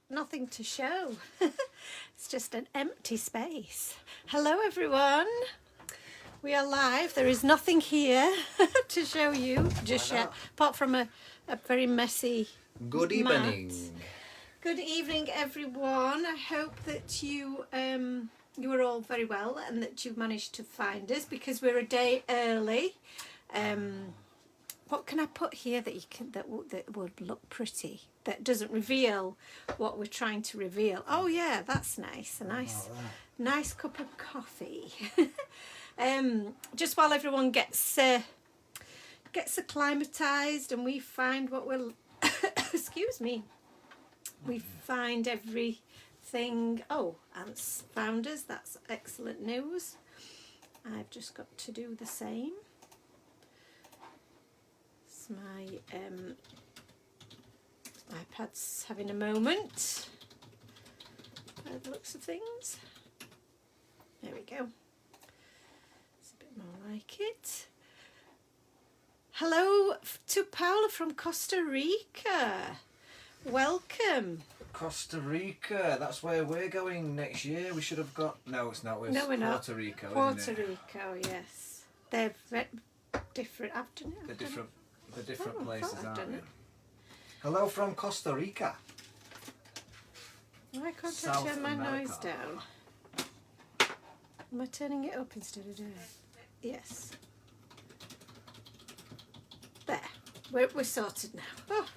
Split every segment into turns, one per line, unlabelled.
nothing to show. It's just an empty space. Hello everyone. We are live. There is nothing here to show you just yet, apart from a very messy
Good evening.
mat. Good evening everyone. I hope that you are all very well and that you've managed to find us because we're a day early. What can I put here that you can that would look pretty, that doesn't reveal what we're trying to reveal? Oh yeah, that's nice. Nice cup of coffee. Just while everyone gets acclimatized and we find what we're excuse me, we find everything. Oh, Ant's found us. That's excellent news. I've just got to do the same. My iPad's having a moment by the looks of things. There we go. It's a bit more like it. Hello to Paula from Costa Rica. Welcome.
Costa Rica, that's where we're going next year. We should have got... No, it's not.
No, we're not.
Puerto Rico,
Puerto
isn't it?
Rico, yes. They're different. I've done it.
They're different places,
I've
aren't
done
they?
it.
Hello from Costa Rica.
Why can't
South
I turn my
America.
noise down? Am I turning it up instead of doing it? Yes. There. We're sorted now. Oh.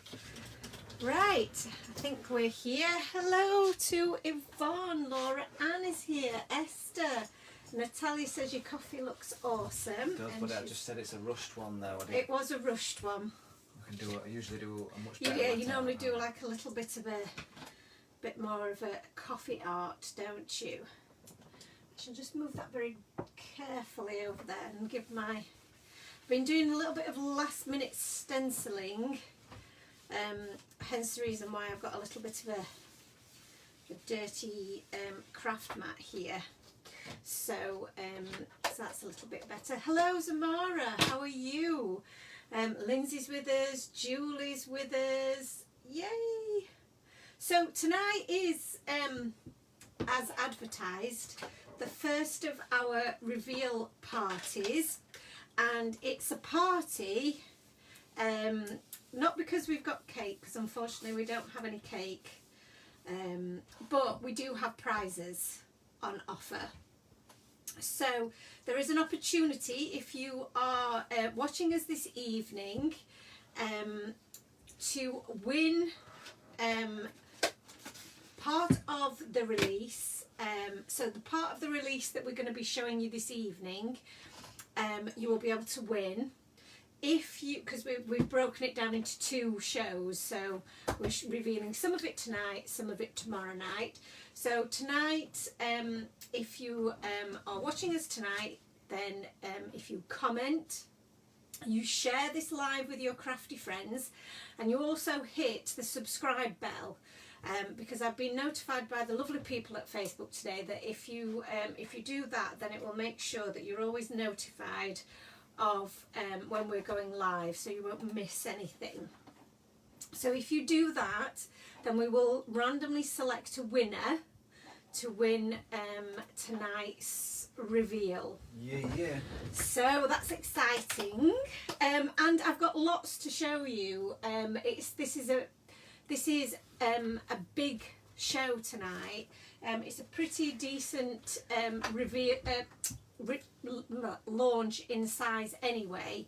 Right. I think we're here. Hello to Yvonne. Laura Ann is here. Esther. Natalia says your coffee looks awesome.
It does, but I just said it's a rushed one though.
It was a rushed one.
I usually do a much better.
Yeah, you normally do like a little bit more of a coffee art, don't you? I should just move that very carefully over there and give my... I've been doing a little bit of last minute stenciling, hence the reason why I've got a little bit of a dirty craft mat here. So that's a little bit better. Hello Zamara, how are you? Lindsay's with us, Julie's with us, yay! So tonight is, as advertised, the first of our reveal parties, and it's a party, not because we've got cake, because unfortunately we don't have any cake, but we do have prizes on offer. So there is an opportunity if you are watching us this evening to win part of the release. So the part of the release that we're going to be showing you this evening, you will be able to win. If you, because we've broken it down into two shows, so we're revealing some of it tonight, some of it tomorrow night. So tonight, if you are watching us tonight, then if you comment, you share this live with your crafty friends, and you also hit the subscribe bell, because I've been notified by the lovely people at Facebook today that if you do that, then it will make sure that you're always notified of when we're going live, so you won't miss anything. So if you do that, then we will randomly select a winner to win tonight's reveal. Yeah. So that's exciting, and I've got lots to show you. This is a big show tonight. It's a pretty decent reveal. Launch in size anyway,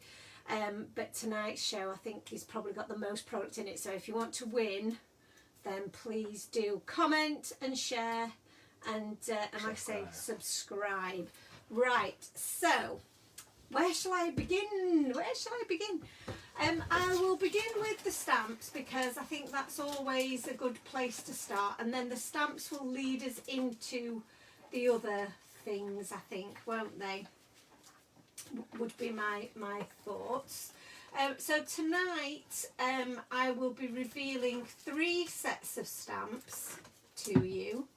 but tonight's show I think has probably got the most product in it, so if you want to win, then please do comment and share and like I say, subscribe. Right, so where shall I begin? I will begin with the stamps, because I think that's always a good place to start, and then the stamps will lead us into the other things, I think, won't they? Would be my thoughts. So tonight I will be revealing 3 sets of stamps to you,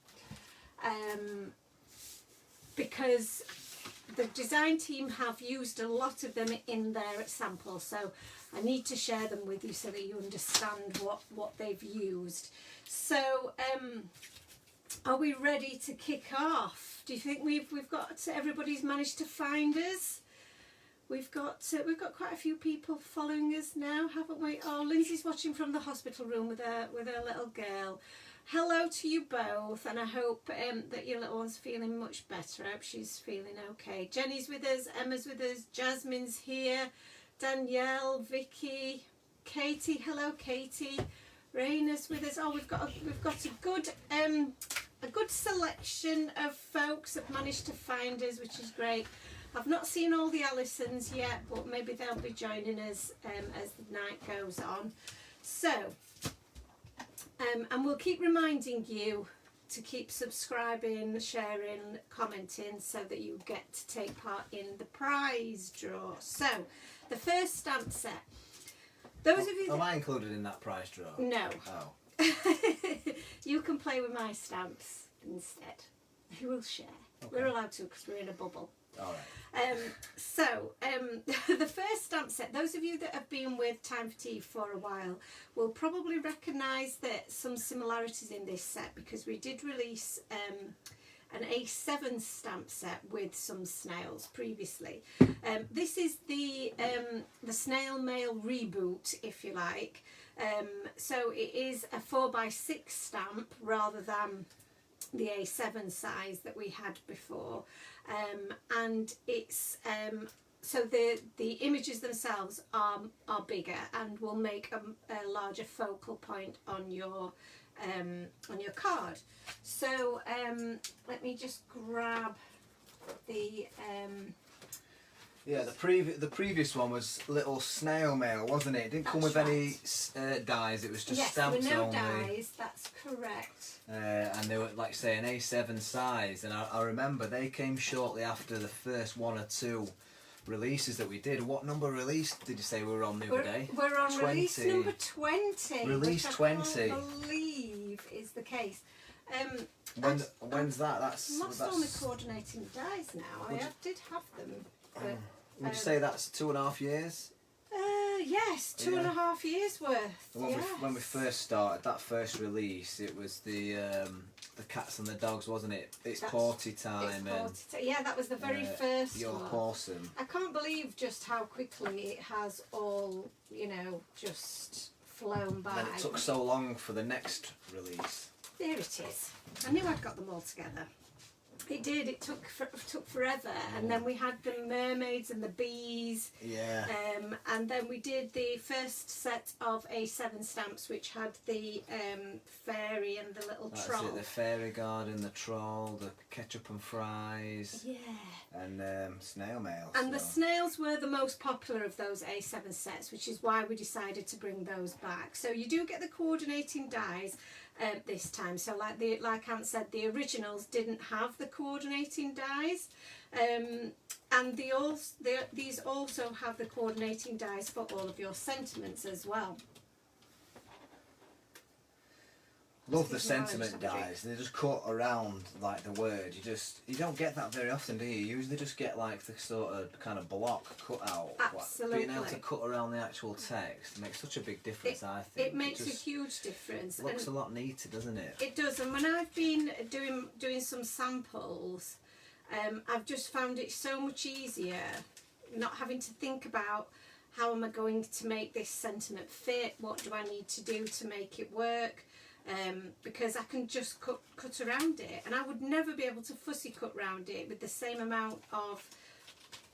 because the design team have used a lot of them in their sample, so I need to share them with you so that you understand what they've used. So are we ready to kick off? Do you think we've got everybody's managed to find us? We've got quite a few people following us now, haven't we? Oh, Lindsay's watching from the hospital room with her little girl. Hello to you both, and I hope that your little one's feeling much better. I hope she's feeling okay. Jenny's with us, Emma's with us, Jasmine's here, Danielle, Vicky, Katie. Hello, Katie. Raina's with us. Oh, we've got a good selection of folks have managed to find us, which is great. I've not seen all the Allisons yet, but maybe they'll be joining us as the night goes on. So, and we'll keep reminding you to keep subscribing, sharing, commenting, so that you get to take part in the prize draw. So, the first stamp set. Those of you.
Am I included in that prize draw?
No.
Oh.
You can play with my stamps instead. We will share. Okay. We're allowed to because we're in a bubble.
All right.
The first stamp set, those of you that have been with Time for Tea for a while will probably recognise that some similarities in this set, because we did release an A7 stamp set with some snails previously. This is the snail mail reboot, if you like. So it is a 4x6 stamp rather than the A7 size that we had before, and it's so the images themselves are bigger and will make a larger focal point on your card. So let me just grab the
yeah, the previous one was little snail mail, wasn't it? It didn't come with any dies. It was just stamps
there were no
only.
dies. That's correct.
And they were, like say, an A7 size. And I remember they came shortly after the first one or two releases that we did. What number release did you say we were on the other day?
We're on
20.
release number 20.
Release
which
20.
I can't believe is the case.
When's that? That's
lost all my coordinating dies now. I did have them. But,
would you say that's 2.5 years?
Yes, 2.5 years worth.
When we first started, that first release, it was the cats and the dogs, wasn't it? It's Porty time.
Yeah, that was the very first
Your
one.
Possum.
I can't believe just how quickly it has all, just flown by.
And then it took so long for the next release.
There it is. I knew I'd got them all together. It did. It took forever, and then we had the mermaids and the bees.
Yeah.
And then we did the first set of A7 stamps, which had the fairy and the little troll.
That's it. The fairy garden, the troll, the ketchup and fries.
Yeah.
And snail mail.
And the snails were the most popular of those A7 sets, which is why we decided to bring those back. So you do get the coordinating dies. This time, so like Ant said, the originals didn't have the coordinating dies, and these also have the coordinating dies for all of your sentiments as well.
Love the sentiment dies. They just cut around like the word. You don't get that very often, do you? You usually just get like the sort of kind of block cut out.
Absolutely.
Being able to cut around the actual text makes such a big difference, I think.
It makes a huge difference.
It looks a lot neater, doesn't it?
It does. And when I've been doing some samples, I've just found it so much easier not having to think about how am I going to make this sentiment fit, what do I need to do to make it work. Because I can just cut around it, and I would never be able to fussy cut around it with the same amount of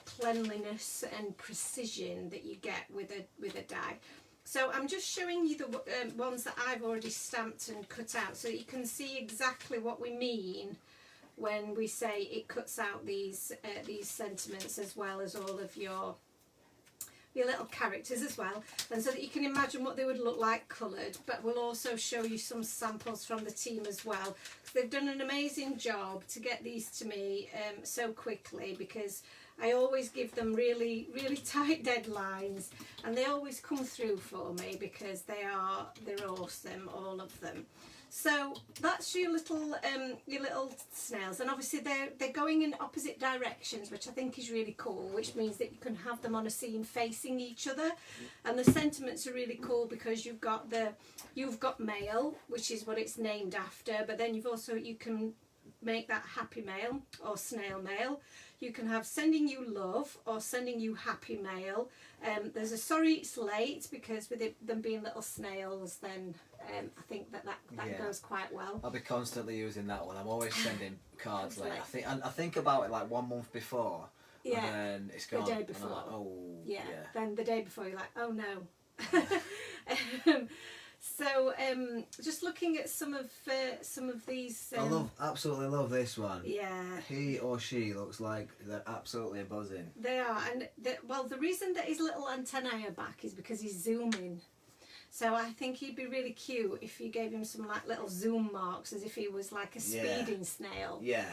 cleanliness and precision that you get with a die. So I'm just showing you the ones that I've already stamped and cut out, so you can see exactly what we mean when we say it cuts out these sentiments as well as all of your little characters as well, and so that you can imagine what they would look like coloured. But we'll also show you some samples from the team as well. They've done an amazing job to get these to me so quickly, because I always give them really tight deadlines, and they always come through for me because they're awesome, all of them. So that's your little snails, and obviously they're going in opposite directions, which I think is really cool, which means that you can have them on a scene facing each other. And the sentiments are really cool because you've got mail, which is what it's named after, but then you can make that happy mail or snail mail. You can have sending you love or sending you happy mail. There's a sorry it's late, because with them being little snails, then I think that goes quite well.
I'll be constantly using that one. I'm always sending cards late. I think about it like 1 month before.
Yeah.
And then it's gone.
The day before.
Like, oh.
Yeah. Then the day before you're like, oh no. So just looking at some of these.
I absolutely love this one.
Yeah.
He or she looks like they're absolutely buzzing.
They are, and the reason that his little antennae are back is because he's zooming. So I think he'd be really cute if you gave him some like little zoom marks, as if he was like a speeding snail.
Yeah.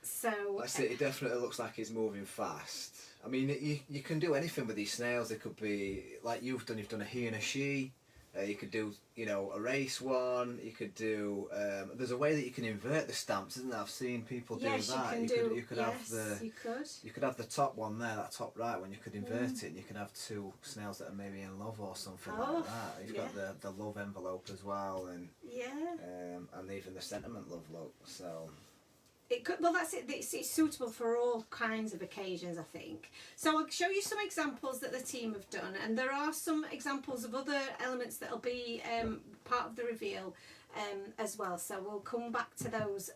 So
that's it. It definitely looks like he's moving fast. I mean, you can do anything with these snails. It could be like you've done a he and a she. You could do, a race one. You could do. There's a way that you can invert the stamps, isn't there? I've seen people do that. You could have the top one there, that top right one. You could invert it, and you could have two snails that are maybe in love or something like that. You've got the love envelope as well, and and even the sentiment love look. So.
It could, well, that's it. It's suitable for all kinds of occasions, I think. So I'll show you some examples that the team have done, and there are some examples of other elements that'll be part of the reveal as well. So we'll come back to those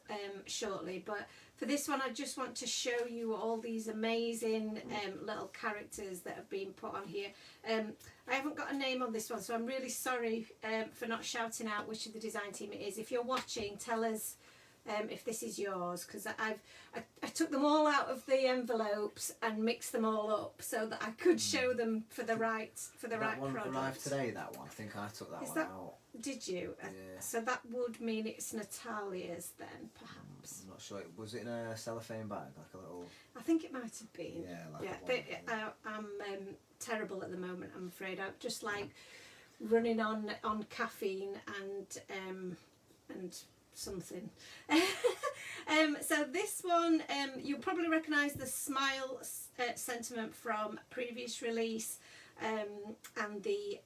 shortly. But for this one, I just want to show you all these amazing little characters that have been put on here. I haven't got a name on this one, so I'm really sorry for not shouting out which of the design team it is. If you're watching, tell us. If this is yours, because I took them all out of the envelopes and mixed them all up so that I could show them for the right
That one
product.
arrived today. That one, I think I took that out.
Did you?
Yeah.
So that would mean it's Natalia's then, perhaps.
I'm not sure. Was it in a cellophane bag, like a little?
I think it might have been.
Yeah,
I'm terrible at the moment, I'm afraid. I'm just like running on caffeine and something. So this one, you'll probably recognise the smile sentiment from previous release, and the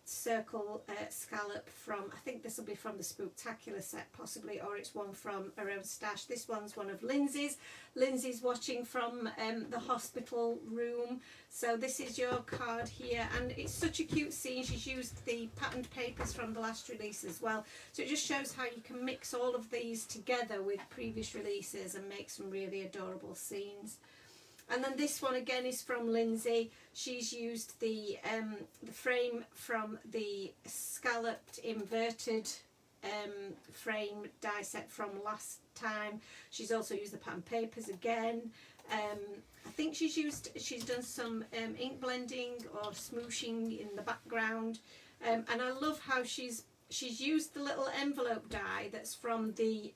circle scallop from, I think this will be from the Spooktacular set possibly, or it's one from her own stash. This one's one of Lindsay's. Lindsay's watching from the hospital room. So this is your card here, and it's such a cute scene. She's used the patterned papers from the last release as well. So it just shows how you can mix all of these together with previous releases and make some really adorable scenes. And then this one again is from Lindsay. She's used the frame from the scalloped inverted frame die set from last time. She's also used the pattern papers again. I think she's done some ink blending or smooshing in the background, and I love how she's used the little envelope die that's from the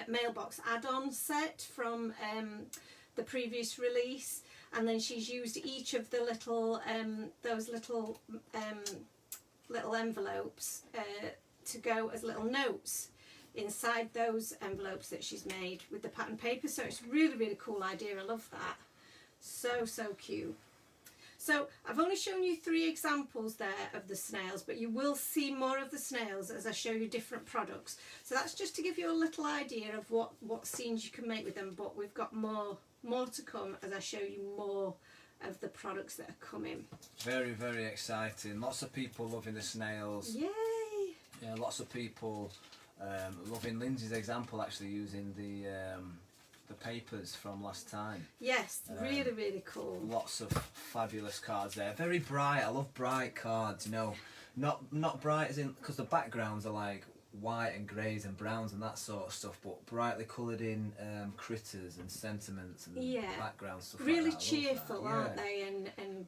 mailbox add-on set from the previous release, and then she's used each of the little those little envelopes to go as little notes inside those envelopes that she's made with the pattern paper. So it's really, really cool idea. I love that. So cute. So I've only shown you 3 examples there of the snails, but you will see more of the snails as I show you different products. So that's just to give you a little idea of what scenes you can make with them, but we've got more to come as I show you more of the products that are coming.
Very, very exciting. Lots of people loving the snails.
Yay!
Yeah, lots of people loving Lindsay's example, actually using the papers from last time.
Yes, really, really cool.
Lots of fabulous cards there. Very bright. I love bright cards. Not bright as in, because the backgrounds are like white and greys and browns and that sort of stuff, but brightly coloured in critters and sentiments and background stuff.
Really
like that.
cheerful, aren't they? And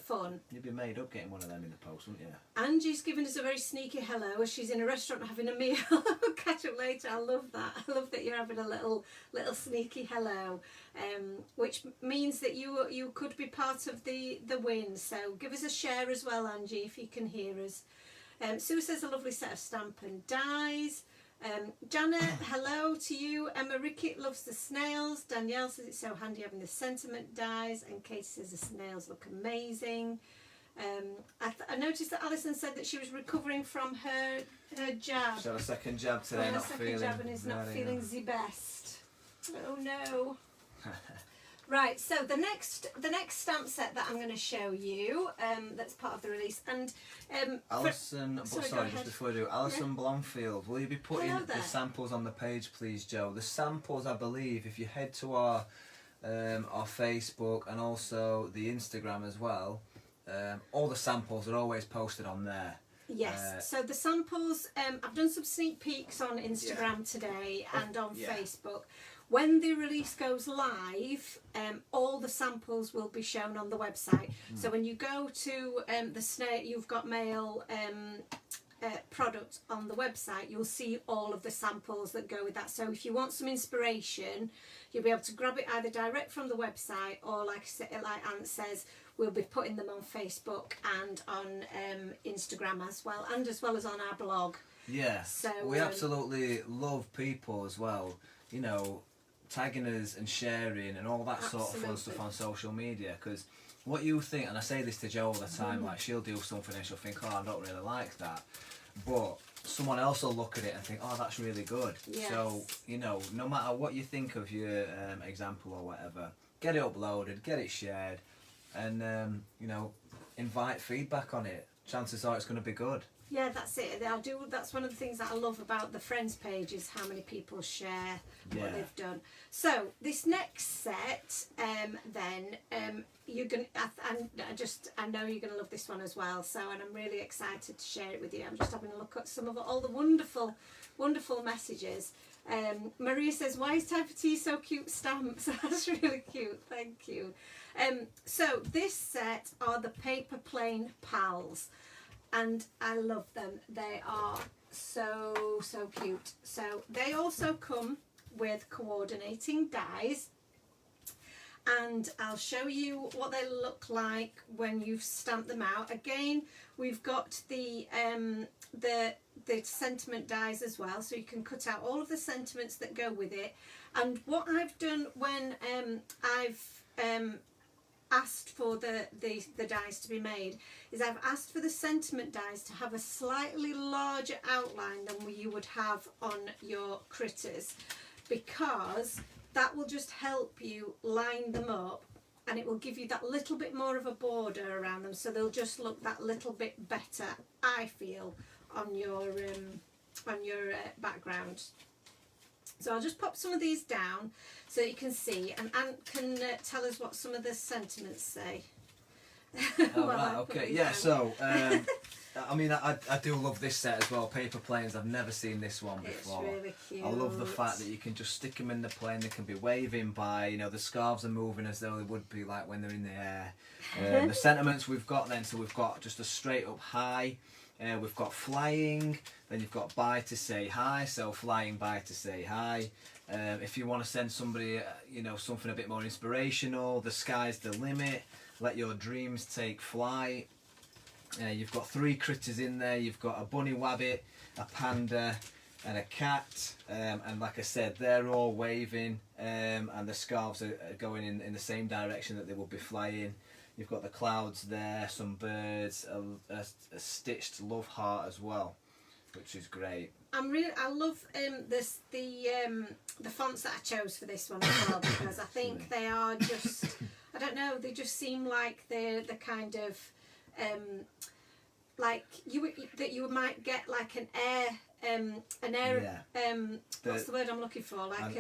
fun.
You'd be made up getting one of them in the post, wouldn't you?
Angie's given us a very sneaky hello as she's in a restaurant having a meal. We'll catch up later. I love that. I love that you're having a little sneaky hello, which means that you could be part of the win. So give us a share as well, Angie, if you can hear us. Sue says a lovely set of Stampin' dies. Janet, hello to you. Emma Rickett loves the snails. Danielle says it's so handy having the sentiment dies. And Katie says the snails look amazing. I noticed that Alison said that she was recovering from her jab.
She had a second jab today, not feeling.
Jab and is not feeling the best. Oh no. Right, so the next stamp set that I'm going to show you, that's part of the release, and
Alison, just before I do, Alison Blomfield, will you be putting the samples on the page, please, Joe? The samples, I believe, if you head to our Facebook and also the Instagram as well, all the samples are always posted on there.
Yes, so the samples, I've done some sneak peeks on Instagram today and on Facebook. When the release goes live, all the samples will be shown on the website. So when you go to the Snail You've Got Mail product on the website, you'll see all of the samples that go with that. So if you want some inspiration, you'll be able to grab it either direct from the website or, like Ant says, we'll be putting them on Facebook and on Instagram as well as on our blog. Yeah,
so we absolutely love people as well, you know, tagging us and sharing and all that sort of fun stuff on social media, because what you think, and I say this to Jo all the time, like she'll do something and she'll think, oh, I don't really like that, but someone else will look at it and think, oh, that's really good. Yes. So, you know, no matter what you think of your example or whatever, get it uploaded, get it shared, and you know, invite feedback on it. Chances are it's going to be good.
Yeah, that's it. That's one of the things that I love about the Friends page, is how many people share what they've done. So this next set, you're gonna. I know you're gonna love this one as well. So, and I'm really excited to share it with you. I'm just having a look at some of all the wonderful, wonderful messages. Maria says, "Why is Type of Tea so cute stamps?" That's really cute. Thank you. So this set are the Paper Plane Pals. And I love them. They are so cute. So they also come with coordinating dies, and I'll show you what they look like when you've stamped them out. Again, we've got the sentiment dies as well, so you can cut out all of the sentiments that go with it. And what I've done when I've asked for the dies to be made is I've asked for the sentiment dies to have a slightly larger outline than you would have on your critters, because that will just help you line them up, and it will give you that little bit more of a border around them, so they'll just look that little bit better, I feel, on your background. So I'll just pop some of these down so you can see, and Ant can tell us what some of the sentiments say.
Oh, right, okay, yeah, so, I mean, I do love this set as well, Paper Planes. I've never seen this one before.
It's really cute.
I love the fact that you can just stick them in the plane, they can be waving by, you know, the scarves are moving as though they would be like when they're in the air. The sentiments we've got then, so we've got just a straight up high, we've got flying, then you've got bye to say hi, so flying bye to say hi. If you want to send somebody, you know, something a bit more inspirational, the sky's the limit, let your dreams take flight. You've got 3 critters in there, you've got a bunny wabbit, a panda and a cat, and like I said, they're all waving, and the scarves are going in the same direction that they will be flying. You've got the clouds there, some birds, a stitched love heart as well, which is great.
I love the fonts that I chose for this one as well, because I think they are just, I don't know, they just seem like they're the kind of like you might get like an air what's the word I'm looking for, like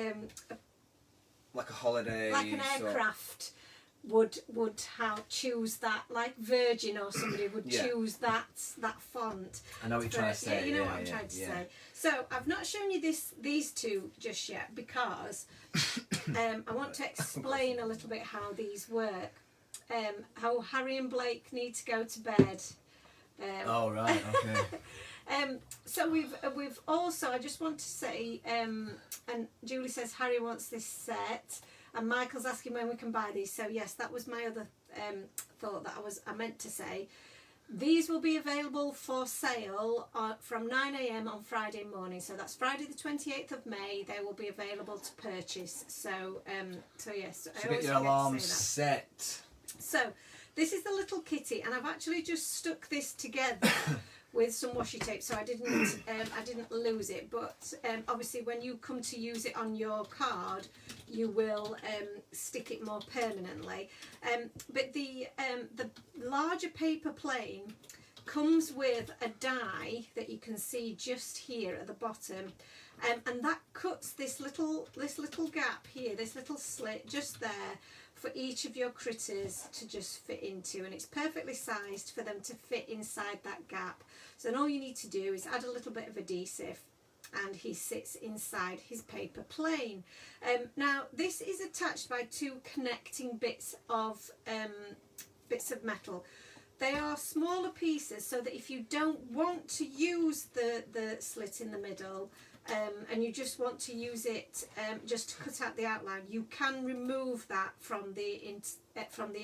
a holiday,
like an aircraft would choose that, like Virgin or somebody would choose that font.
I know what you're trying to say.
Yeah, you know what I'm trying to say. So I've not shown you these two just yet, because I want to explain a little bit how these work. How Harry and Blake need to go to bed.
Oh right, okay.
So we've also, I just want to say, and Julie says Harry wants this set, and Michael's asking when we can buy these. So yes, that was my other thought that I meant to say. These will be available for sale from 9 a.m. on Friday morning. So that's Friday the 28th of May. They will be available to purchase. So, yes.
So get your alarm set.
So this is the little kitty, and I've actually just stuck this together with some washi tape, so I didn't lose it. But obviously, when you come to use it on your card, you will stick it more permanently. But the larger paper plane comes with a die that you can see just here at the bottom, and that cuts this little gap here, this little slit just there, for each of your critters to just fit into, and it's perfectly sized for them to fit inside that gap. So then all you need to do is add a little bit of adhesive, and he sits inside his paper plane. Now this is attached by two connecting bits of metal. They are smaller pieces, so that if you don't want to use the slit in the middle, and you just want to use it just to cut out the outline, you can remove that from the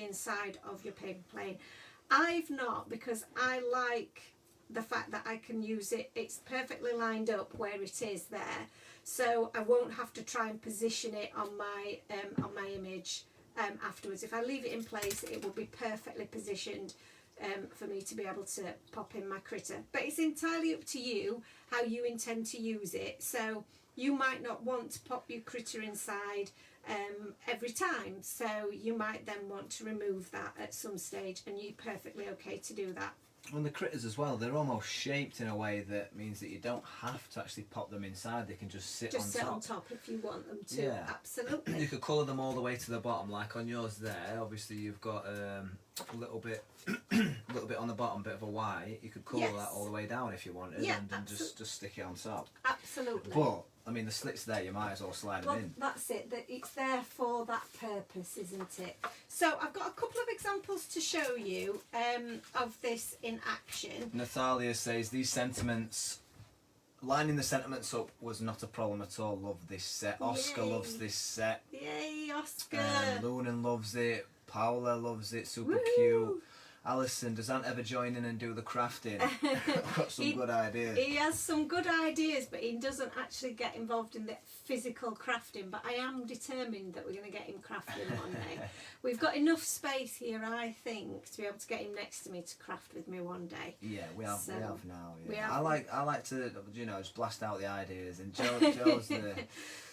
inside of your paper plane. I've not, because I like the fact that I can use it. It's perfectly lined up where it is there, so I won't have to try and position it on my image afterwards. If I leave it in place, it will be perfectly positioned for me to be able to pop in my critter. But it's entirely up to you how you intend to use it. So you might not want to pop your critter inside every time, so you might then want to remove that at some stage, and you're perfectly okay to do that.
And the critters as well, they're almost shaped in a way that means that you don't have to actually pop them inside. They can just sit on top
if you want them to.
Yeah.
Absolutely.
You could colour them all the way to the bottom, like on yours there. Obviously you've got a little bit on the bottom, bit of a white. You could colour that all the way down if you wanted, and then just stick it on top.
Absolutely.
But I mean, the slits there, you might as well slide them in.
That's it. It's there for that purpose, isn't it? So I've got a couple of examples to show you of this in action.
Natalia says these sentiments, lining the sentiments up was not a problem at all. Love this set. Oscar loves this set.
Yay, Oscar!
Lunan loves it. Paula loves it. Super
Woo!
Cute. Alison, does Aunt ever join in and do the crafting? I've got some good ideas.
He has some good ideas, but he doesn't actually get involved in the physical crafting. But I am determined that we're going to get him crafting one day. We've got enough space here, I think, to be able to get him next to me to craft with me one day.
Yeah, we have now. Yeah.
We have.
I like to, just blast out the ideas, and Joe's the.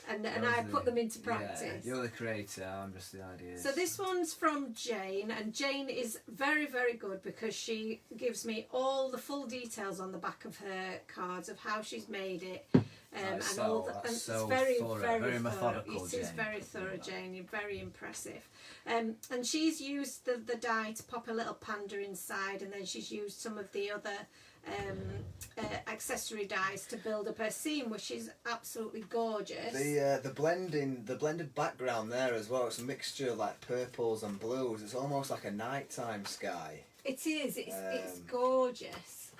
And I put them into practice.
Yeah, you're the creator, I'm just the ideas.
So this one's from Jane, and Jane is very, very good because she gives me all the full details on the back of her cards of how she's made it. It's very methodical, Jane. It is very thorough, Jane. You're very impressive. And she's used the die to pop a little panda inside, and then she's used some of the other accessory dies to build up her scene, which is absolutely gorgeous.
The blended background there as well. It's a mixture of like purples and blues. It's almost like a nighttime sky.
It is. It's gorgeous.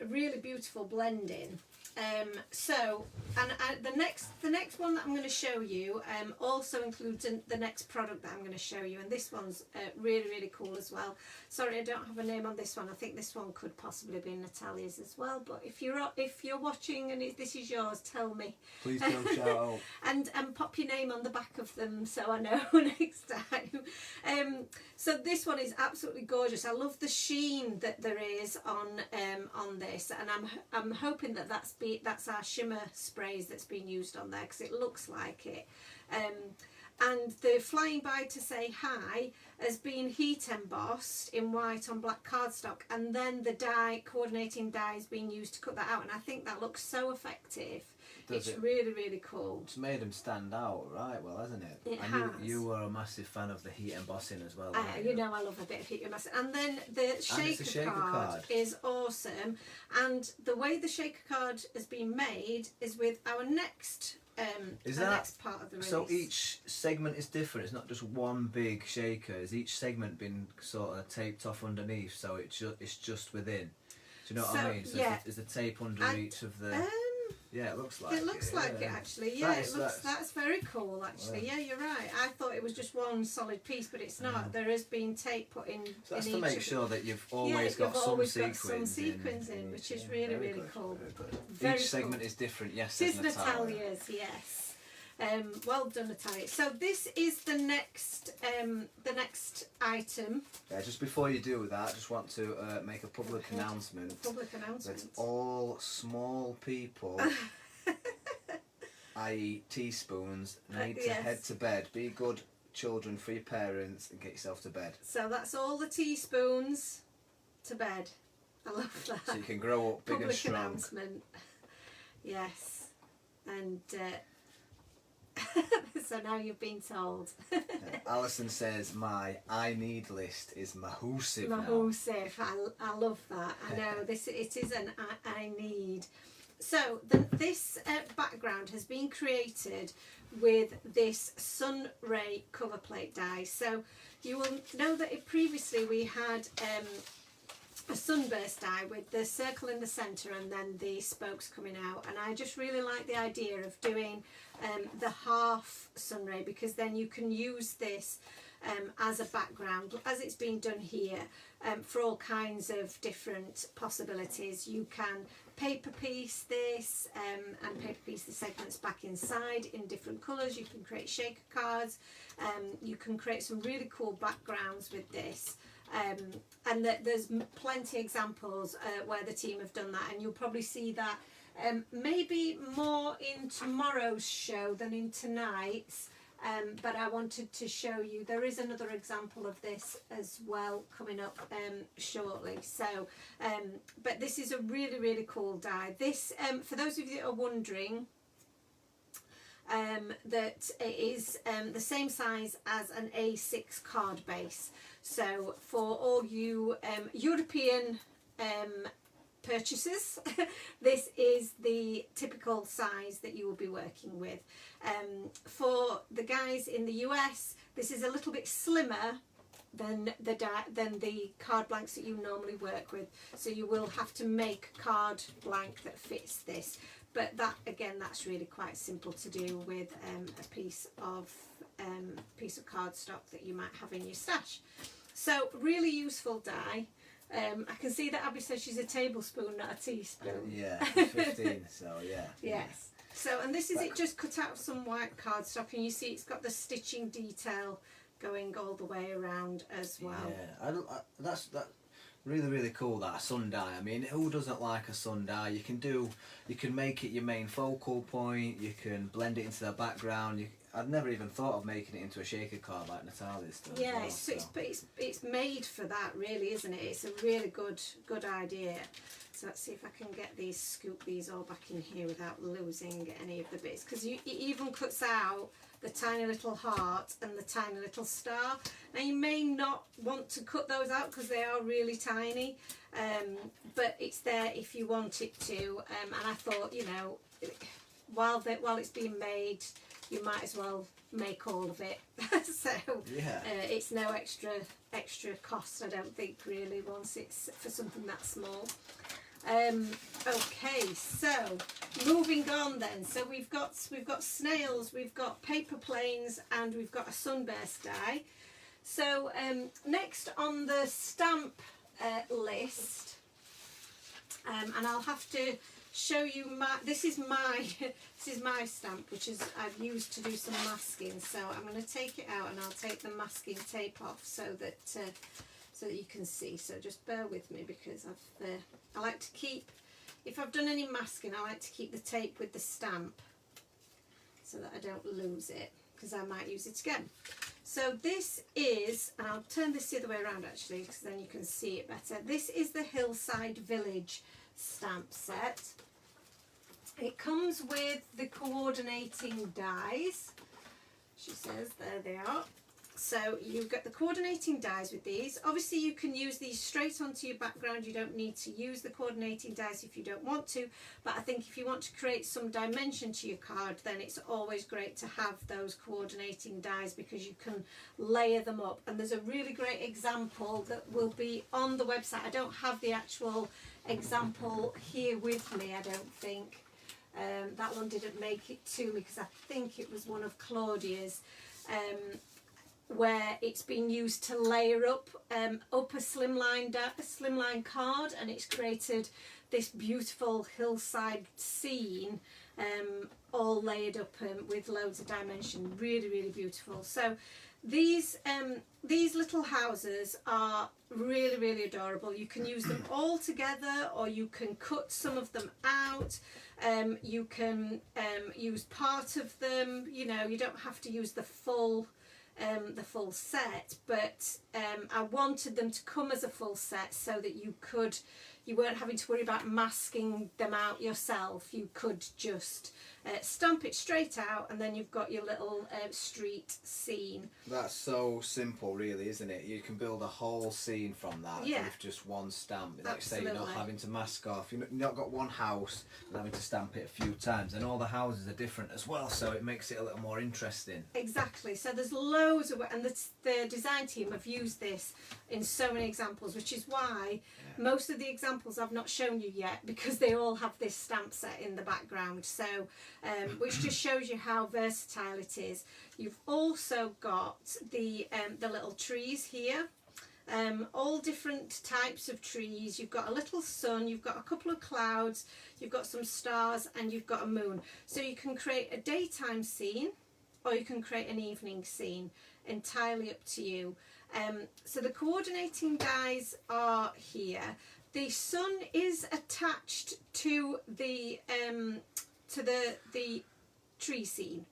Really beautiful blending. The next one that I'm going to show you also includes the next product that I'm going to show you, and this one's really, really cool as well. Sorry, I don't have a name on this one. I think this one could possibly be Natalia's as well. But if you're watching and this is yours, tell me.
Please don't shout out.
and pop your name on the back of them so I know next time. So this one is absolutely gorgeous. I love the sheen that there is on this, and I'm hoping that that's our shimmer sprays that's been used on there, because it looks like it. And the flying by to say hi has been heat embossed in white on black cardstock, and then the coordinating die is being used to cut that out, and I think that looks so effective. It's really, really cool.
It's made them stand out right well, hasn't it?
It has.
You were a massive fan of the heat embossing as well.
You know I love a bit of heat embossing. And then the shaker card is awesome. And the way the shaker card has been made is with our next next part of the release.
So each segment is different. It's not just one big shaker. Has each segment been sort of taped off underneath, so it's just within? Do you know what I mean? So
yeah.
is the tape under each of the? Yeah, it looks like
it looks like it actually. Yeah, that's very cool actually. Yeah, you're right. I thought it was just one solid piece, but it's not. There has been tape put in.
So that's
in
to
each
make
of
sure that you've always
you've
got
always
some
got
sequins
some sequins in, which is really really cool.
Very good. Each segment is different. Yes,
it is Natalia's. Yes. Well done, Natalia. So this is the next item.
Yeah, just before you do that, I just want to make a public announcement.
Public announcement.
That all small people, i.e. teaspoons, need to head to bed. Be good children for your parents and get yourself to bed.
So that's all the teaspoons to bed. I love that.
So you can grow up big and strong.
Public announcement. Yes. And so now you've been told.
Alison says my I need list is mahoosive.
Mahoosive. I love that. I know it is an I need. So this background has been created with this sun ray cover plate die. So you will know that previously we had a sunburst die with the circle in the centre and then the spokes coming out, and I just really like the idea of doing the half sunray, because then you can use this as a background as it's been done here for all kinds of different possibilities. You can paper piece this and paper piece the segments back inside in different colours. You can create shaker cards, you can create some really cool backgrounds with this. And there's plenty of examples where the team have done that, and you'll probably see that maybe more in tomorrow's show than in tonight's, but I wanted to show you there is another example of this as well coming up shortly. So but this is a really really cool die. This for those of you that are wondering, that it is the same size as an A6 card base. So for all you European purchasers, this is the typical size that you will be working with. For the guys in the US, this is a little bit slimmer than the card blanks that you normally work with. So you will have to make a card blank that fits this. But that again, that's really quite simple to do with a piece of cardstock that you might have in your stash. So really useful die. I can see that Abby says she's a tablespoon, not a teaspoon.
Yeah, 15. So yeah.
Yes. So and this is it just cut out of some white cardstock, and you see it's got the stitching detail going all the way around as well.
Yeah, that's really really cool, that sun die. I mean, who doesn't like a sun die? You can make it your main focal point. You can blend it into the background. I'd never even thought of making it into a shaker card like Natalia's done.
Yeah,
well,
it's made for that, really, isn't it? It's a really good idea. So let's see if I can scoop these all back in here without losing any of the bits, because it even cuts out the tiny little heart and the tiny little star. Now you may not want to cut those out because they are really tiny, but it's there if you want it to. And I thought, you know, while it's being made, you might as well make all of it. So
yeah.
It's no extra cost, I don't think, really, once it's for something that small. Okay, so moving on then. So we've got snails, we've got paper planes, and we've got a sunburst die. So next on the stamp list, and I'll have to show you this is my stamp, which is I've used to do some masking. So I'm going to take it out and I'll take the masking tape off so that you can see. So just bear with me, because I like to keep, if I've done any masking, I like to keep the tape with the stamp so that I don't lose it, because I might use it again. So this is, and I'll turn this the other way around actually, because then you can see it better. This is the Hillside Village stamp set. It comes with the coordinating dies. She says there they are. So you've got the coordinating dies with these. Obviously you can use these straight onto your background. You don't need to use the coordinating dies if you don't want to, but I think if you want to create some dimension to your card, then it's always great to have those coordinating dies, because you can layer them up. And there's a really great example that will be on the website. I don't have the actual example here with me, I don't think. That one didn't make it to me because I think it was one of Claudia's, where it's been used to layer up a slimline card, and it's created this beautiful hillside scene, all layered up with loads of dimension. Really, really beautiful. So these little houses are really, really adorable. You can use them all together, or you can cut some of them out. You can use part of them. You know, you don't have to use the full set, but I wanted them to come as a full set so that you weren't having to worry about masking them out yourself. You could just stamp it straight out, and then you've got your little street scene.
That's so simple, really, isn't it? You can build a whole scene from that with just one stamp. Like say, you're not having to mask off. You've not got one house and having to stamp it a few times, and all the houses are different as well, so it makes it a little more interesting.
Exactly. So there's loads of, and the design team have used this in so many examples, which is why most of the examples I've not shown you yet, because they all have this stamp set in the background. So which just shows you how versatile it is. You've also got the little trees here, all different types of trees. You've got a little sun, you've got a couple of clouds, you've got some stars, and you've got a moon. So you can create a daytime scene, or you can create an evening scene, entirely up to you. So the coordinating dies are here. The sun is attached to the tree scene,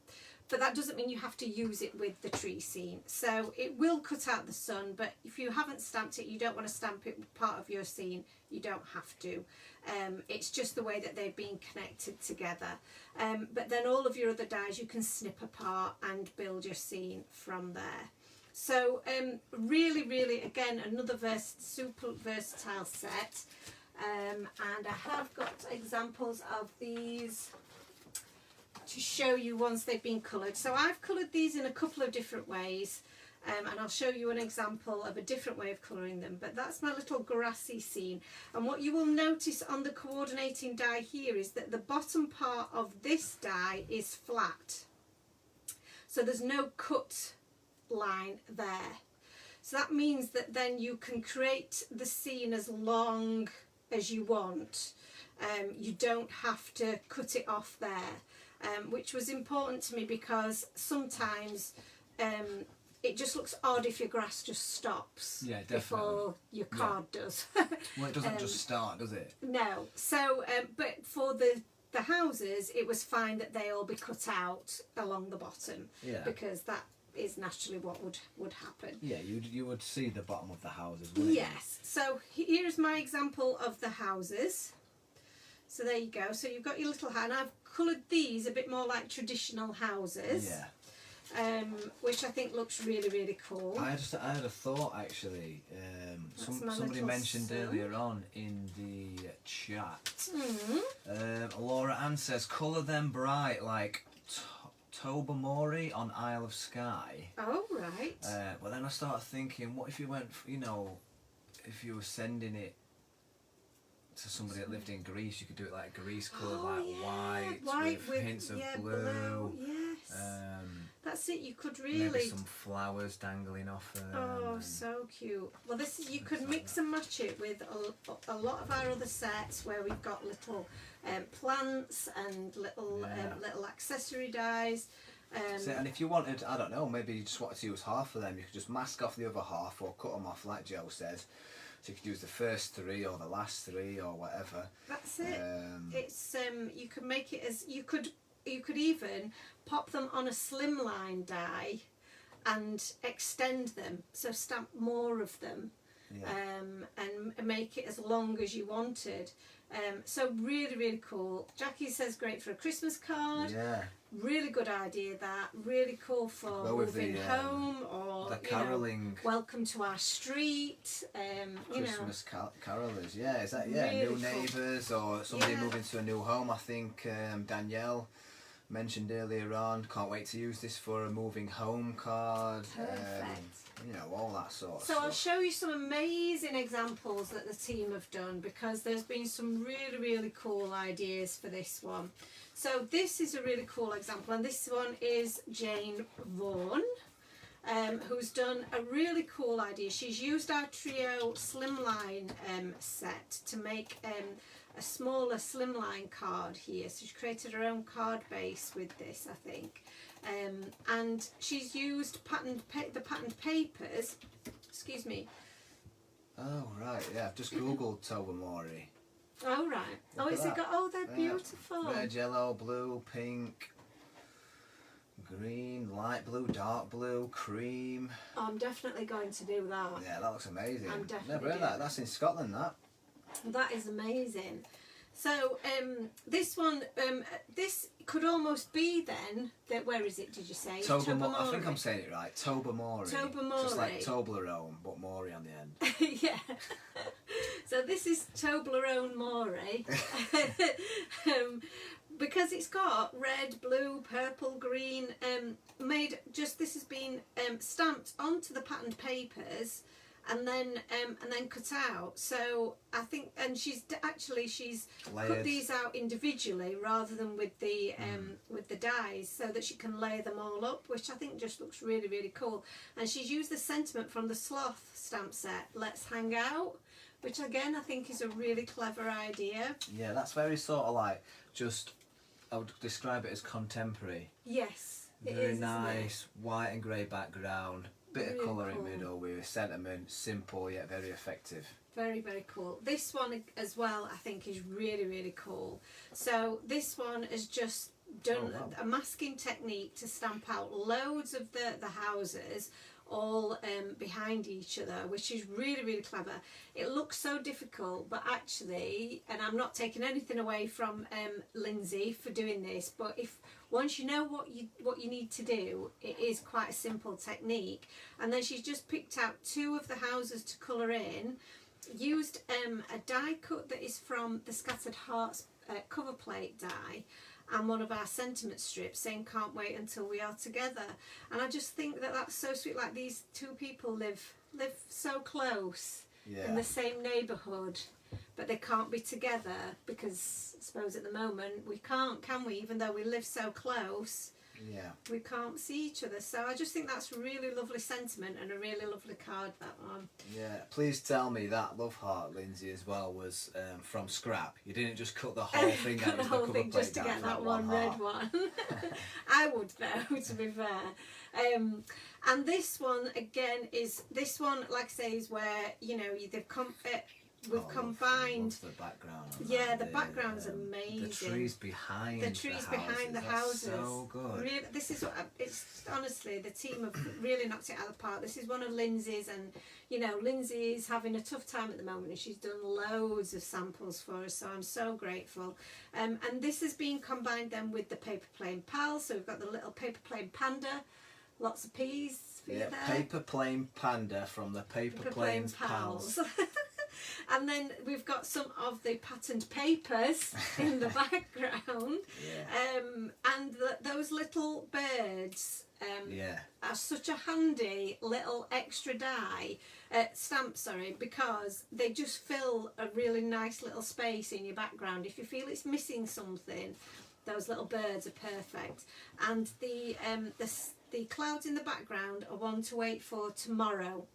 but that doesn't mean you have to use it with the tree scene. So it will cut out the sun, but if you haven't stamped it, you don't want to stamp it part of your scene, you don't have to. It's just the way that they've been connected together. But then all of your other dies you can snip apart and build your scene from there. So really, really, again, another super versatile set. And I have got examples of these to show you once they've been coloured. So I've coloured these in a couple of different ways, and I'll show you an example of a different way of colouring them. But that's my little grassy scene. And what you will notice on the coordinating die here is that the bottom part of this die is flat. So there's no cut line there. So that means that then you can create the scene as long as you want. You don't have to cut it off there. Which was important to me because sometimes it just looks odd if your grass just stops before your card does.
Well, it doesn't just start, does it?
No. So, but for the houses, it was fine that they all be cut out along the bottom, because that is naturally what would happen. Yeah,
you would see the bottom of the houses, wouldn't you?
Yes. So here's my example of the houses. So there you go. So you've got your little house, and I've coloured these a bit more like traditional houses. Yeah. Which I think looks really, really cool.
I had a thought actually. Somebody mentioned earlier on in the chat. Laura Ann says, "Colour them bright like Tobermory on Isle of Skye."
Oh right.
Well, then I started thinking, what if you went, if you were sending it to somebody that lived in Greece, you could do it like Greece colour, white with hints of blue.
Yes. That's it. You could really
maybe some flowers dangling off.
Oh, so cute. Well, you could mix and match it with a lot of our other sets where we've got little plants and little accessory dies.
And if you wanted, I don't know, maybe you just wanted to use half of them, you could just mask off the other half or cut them off like Joe says. So you could use the first three or the last three or whatever.
That's it. It's you could make it as you could even pop them on a slimline die and extend them, so stamp more of them, and make it as long as you wanted. So really, really cool. Jackie says great for a Christmas card.
Yeah.
Really good idea. That really cool for moving home or
the caroling.
Welcome to our street.
Christmas carolers. Yeah, is that really new neighbours or somebody moving to a new home? I think Danielle mentioned earlier on. Can't wait to use this for a moving home card.
Perfect.
You know, all that sort of
So
stuff.
I'll show you some amazing examples that the team have done, because there's been some really, really cool ideas for this one. So this is a really cool example, and this one is Jane Vaughan, who's done a really cool idea. She's used our Trio Slimline set to make a smaller Slimline card here. So she created her own card base with this, I think. And she's used the patterned papers, excuse me.
Oh, right, yeah, I've just Googled Tobermory.
Oh, right.
Look at that.
Oh, they're beautiful.
Red, yellow, blue, pink, green, light blue, dark blue, cream.
Oh, I'm definitely going to do that.
Yeah, that looks amazing.
I'm definitely
Never heard
doing
that. That's in Scotland, that.
That is amazing. So this one, this could almost be then, where is it, did you say?
Tobermory. I think I'm saying it right. Tobermory.
Tobermory.
Just like Toblerone, but Maury on the end.
Yeah. So this is Toblerone Maury. Because it's got red, blue, purple, green, this has been stamped onto the patterned papers and then cut out. So I think, and she's
Layered.
cut these out individually rather than with the dies, so that she can layer them all up, which I think just looks really, really cool. And she's used the sentiment from the Sloth stamp set, "Let's hang out," which again I think is a really clever idea.
Yeah, that's very sort of like just, I would describe it as contemporary.
Yes, it
Very
is,
nice, white and grey background, bit
Really
of colour
cool.
in middle with sentiment, simple yet very effective.
Very, very cool. This one as well I think is really, really cool. So this one has just done a masking technique to stamp out loads of the houses all behind each other, which is really, really clever. It looks so difficult, but actually, and I'm not taking anything away from Lindsay for doing this, but if once you know what you need to do, it is quite a simple technique. And then she's just picked out 2 of the houses to colour in, used a die cut that is from the Scattered Hearts cover plate die, and one of our sentiment strips saying "Can't wait until we are together." And I just think that that's so sweet. Like, these 2 people live so close in the same neighbourhood, but they can't be together because I suppose at the moment we can't, can we? Even though we live so close,
Yeah.
we can't see each other. So I just think that's a really lovely sentiment and a really lovely card, that one.
Yeah, please tell me that Love Heart, Lindsay, as well was from scrap. You didn't just cut the whole thing out
The
of the
whole
cover
thing
plate
just to
down
get
for
that one
heart.
red one. I would though, to be fair. And this one again is, this one, like I say, is where, you know, we've combined.
Love the background. on
Yeah,
that.
the background's amazing.
The trees behind
the houses.
So good.
Really, this is what it's honestly, the team have really knocked it out of the park. This is one of Lindsay's, and you know, Lindsay's having a tough time at the moment, and she's done loads of samples for us, so I'm so grateful. And this has been combined then with the paper plane pal. So we've got the little paper plane panda, lots of peas for you
Yeah,
there.
paper plane panda from the Paper Planes Pals.
And then we've got some of the patterned papers in the background.
Yeah.
And those little birds
Yeah.
are such a handy little extra stamp, because they just fill a really nice little space in your background. If you feel it's missing something, those little birds are perfect. And the clouds in the background are one to wait for tomorrow.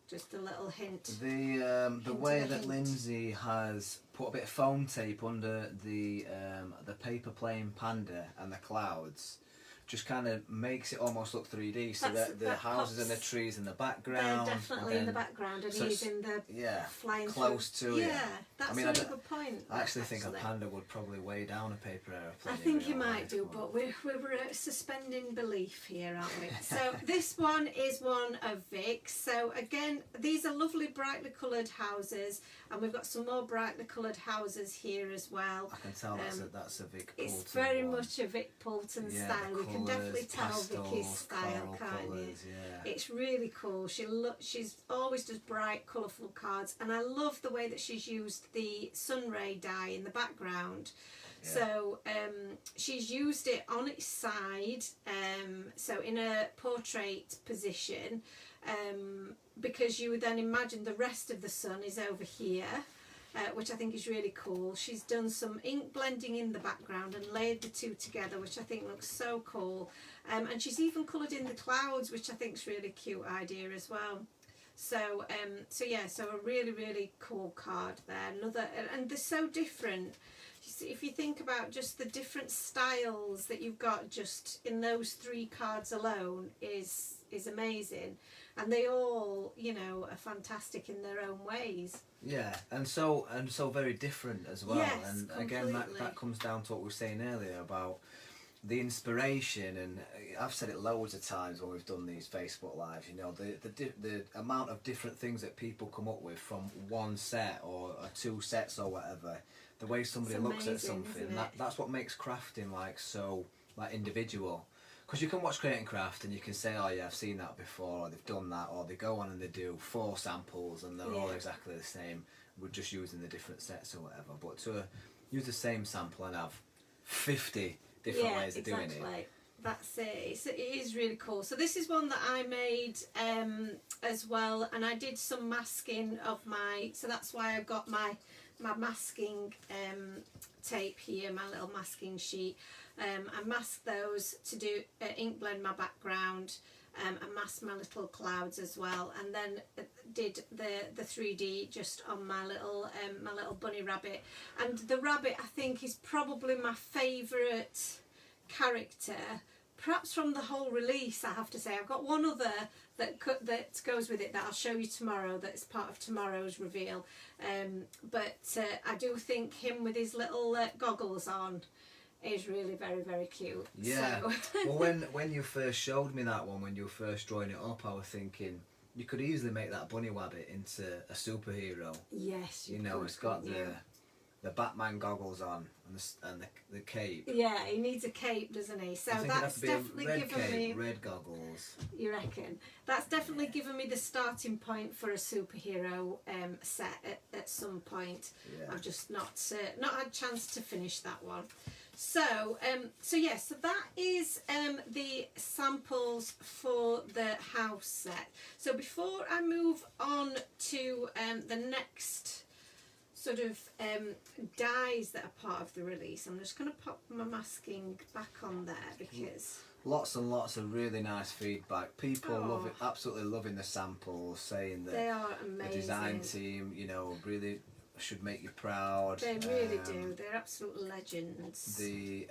Just a little hint.
The way that Lindsay has put a bit of foam tape under the paper plane panda and the clouds, just kind of makes it almost look 3D. So that the houses and the trees in the background.
They're definitely in the background, and he's in the flying
close
through.
to it.
Yeah, that's a really good point.
I actually think a panda would probably weigh down a paper aeroplane.
I think he might do, but we're suspending belief here, aren't we? So this one is one of Vic's. So again, these are lovely brightly coloured houses, and we've got some more brightly coloured houses here as well.
I can tell that's a Vic Poulton.
It's very
one.
much a Vic Poulton
Yeah,
style. You can definitely tell
pastels,
Vicky's style, can't you?
colours, yeah.
It's really cool. She's always does bright, colourful cards, and I love the way that she's used the sunray die in the background. So she's used it on its side, so in a portrait position, because you would then imagine the rest of the sun is over here, which I think is really cool. She's done some ink blending in the background and layered the two together, which I think looks so cool. And she's even coloured in the clouds, which I think is really cute idea as well. So so a really, really cool card there. And they're so different. If you think about just the different styles that you've got just in those 3 cards alone is amazing, and they all, you know, are fantastic in their own ways.
Yeah, and so very different as well.
Yes,
and
completely.
again, that comes down to what we were saying earlier about the inspiration, and I've said it loads of times when we've done these Facebook lives. You know, the amount of different things that people come up with from one set or 2 sets or whatever. The way somebody looks at something, that's what makes crafting so individual. Because you can watch Create and Craft and you can say, oh yeah, I've seen that before, or they've done that, or they go on and they do 4 samples and they're all exactly the same. We're just using the different sets or whatever. But to use the same sample and have 50 different ways of doing it.
That's it. It is really cool. So this is one that I made as well, and I did some masking of so that's why I've got my masking tape here, my little masking sheet. I masked those to do ink blend my background, and masked my little clouds as well, and then did the 3D just on my little bunny rabbit. And the rabbit, I think, is probably my favourite character, perhaps from the whole release. I have to say, I've got one other that goes with it that I'll show you tomorrow, that's part of tomorrow's reveal, but I do think him with his little goggles on is really very, very cute.
Yeah.
So.
Well, when you first showed me that one, when you were first drawing it up, I was thinking you could easily make that bunny rabbit into a superhero.
Yes,
you know, it's got the Batman goggles on and the cape.
Yeah, he needs a cape, doesn't he? So that's definitely given me
red goggles.
You reckon? That's definitely given me the starting point for a superhero set at some point.
Yeah.
I've just not had a chance to finish that one. So so that is the samples for the house set. So before I move on to the next sort of dies that are part of the release, I'm just going to pop my masking back on there because
lots and lots of really nice feedback. People love it, absolutely loving the samples, saying that
they are amazing.
The design team, you know, really should make you proud.
They really do. They're absolute legends.
The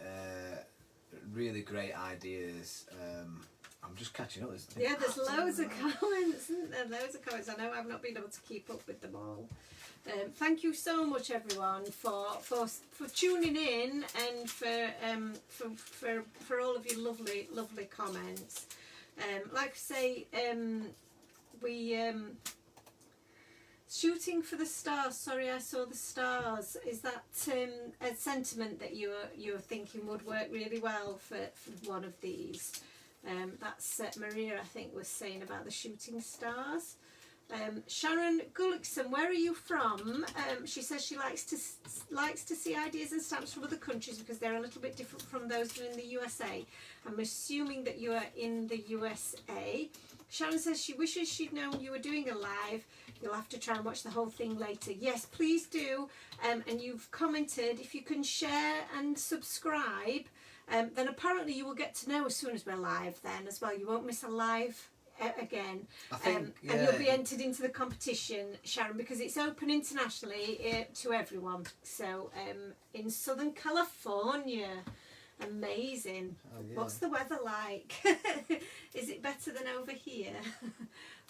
really great ideas. I'm just catching up.
There's loads of comments, isn't there? Loads of comments. I know I've not been able to keep up with them all. Thank you so much, everyone, for tuning in and for all of your lovely comments. Like I say, we shooting for the stars. Sorry, I saw the stars. Is that a sentiment that you're thinking would work really well for one of these? That's Maria, I think, was saying about the shooting stars. Sharon Gullickson, where are you from? She says she likes to see ideas and stamps from other countries because they're a little bit different from those in the USA. I'm assuming that you are in the USA. Sharon says she wishes she'd known you were doing a live. You'll have to try and watch the whole thing later. Yes, please do. And you've commented, if you can share and subscribe, then apparently you will get to know as soon as we're live then as well. You won't miss a live again.
I think,
and you'll be entered into the competition, Sharon, because it's open internationally to everyone. So in Southern California. Amazing.
Oh, yeah.
What's the weather like? Is it better than over here?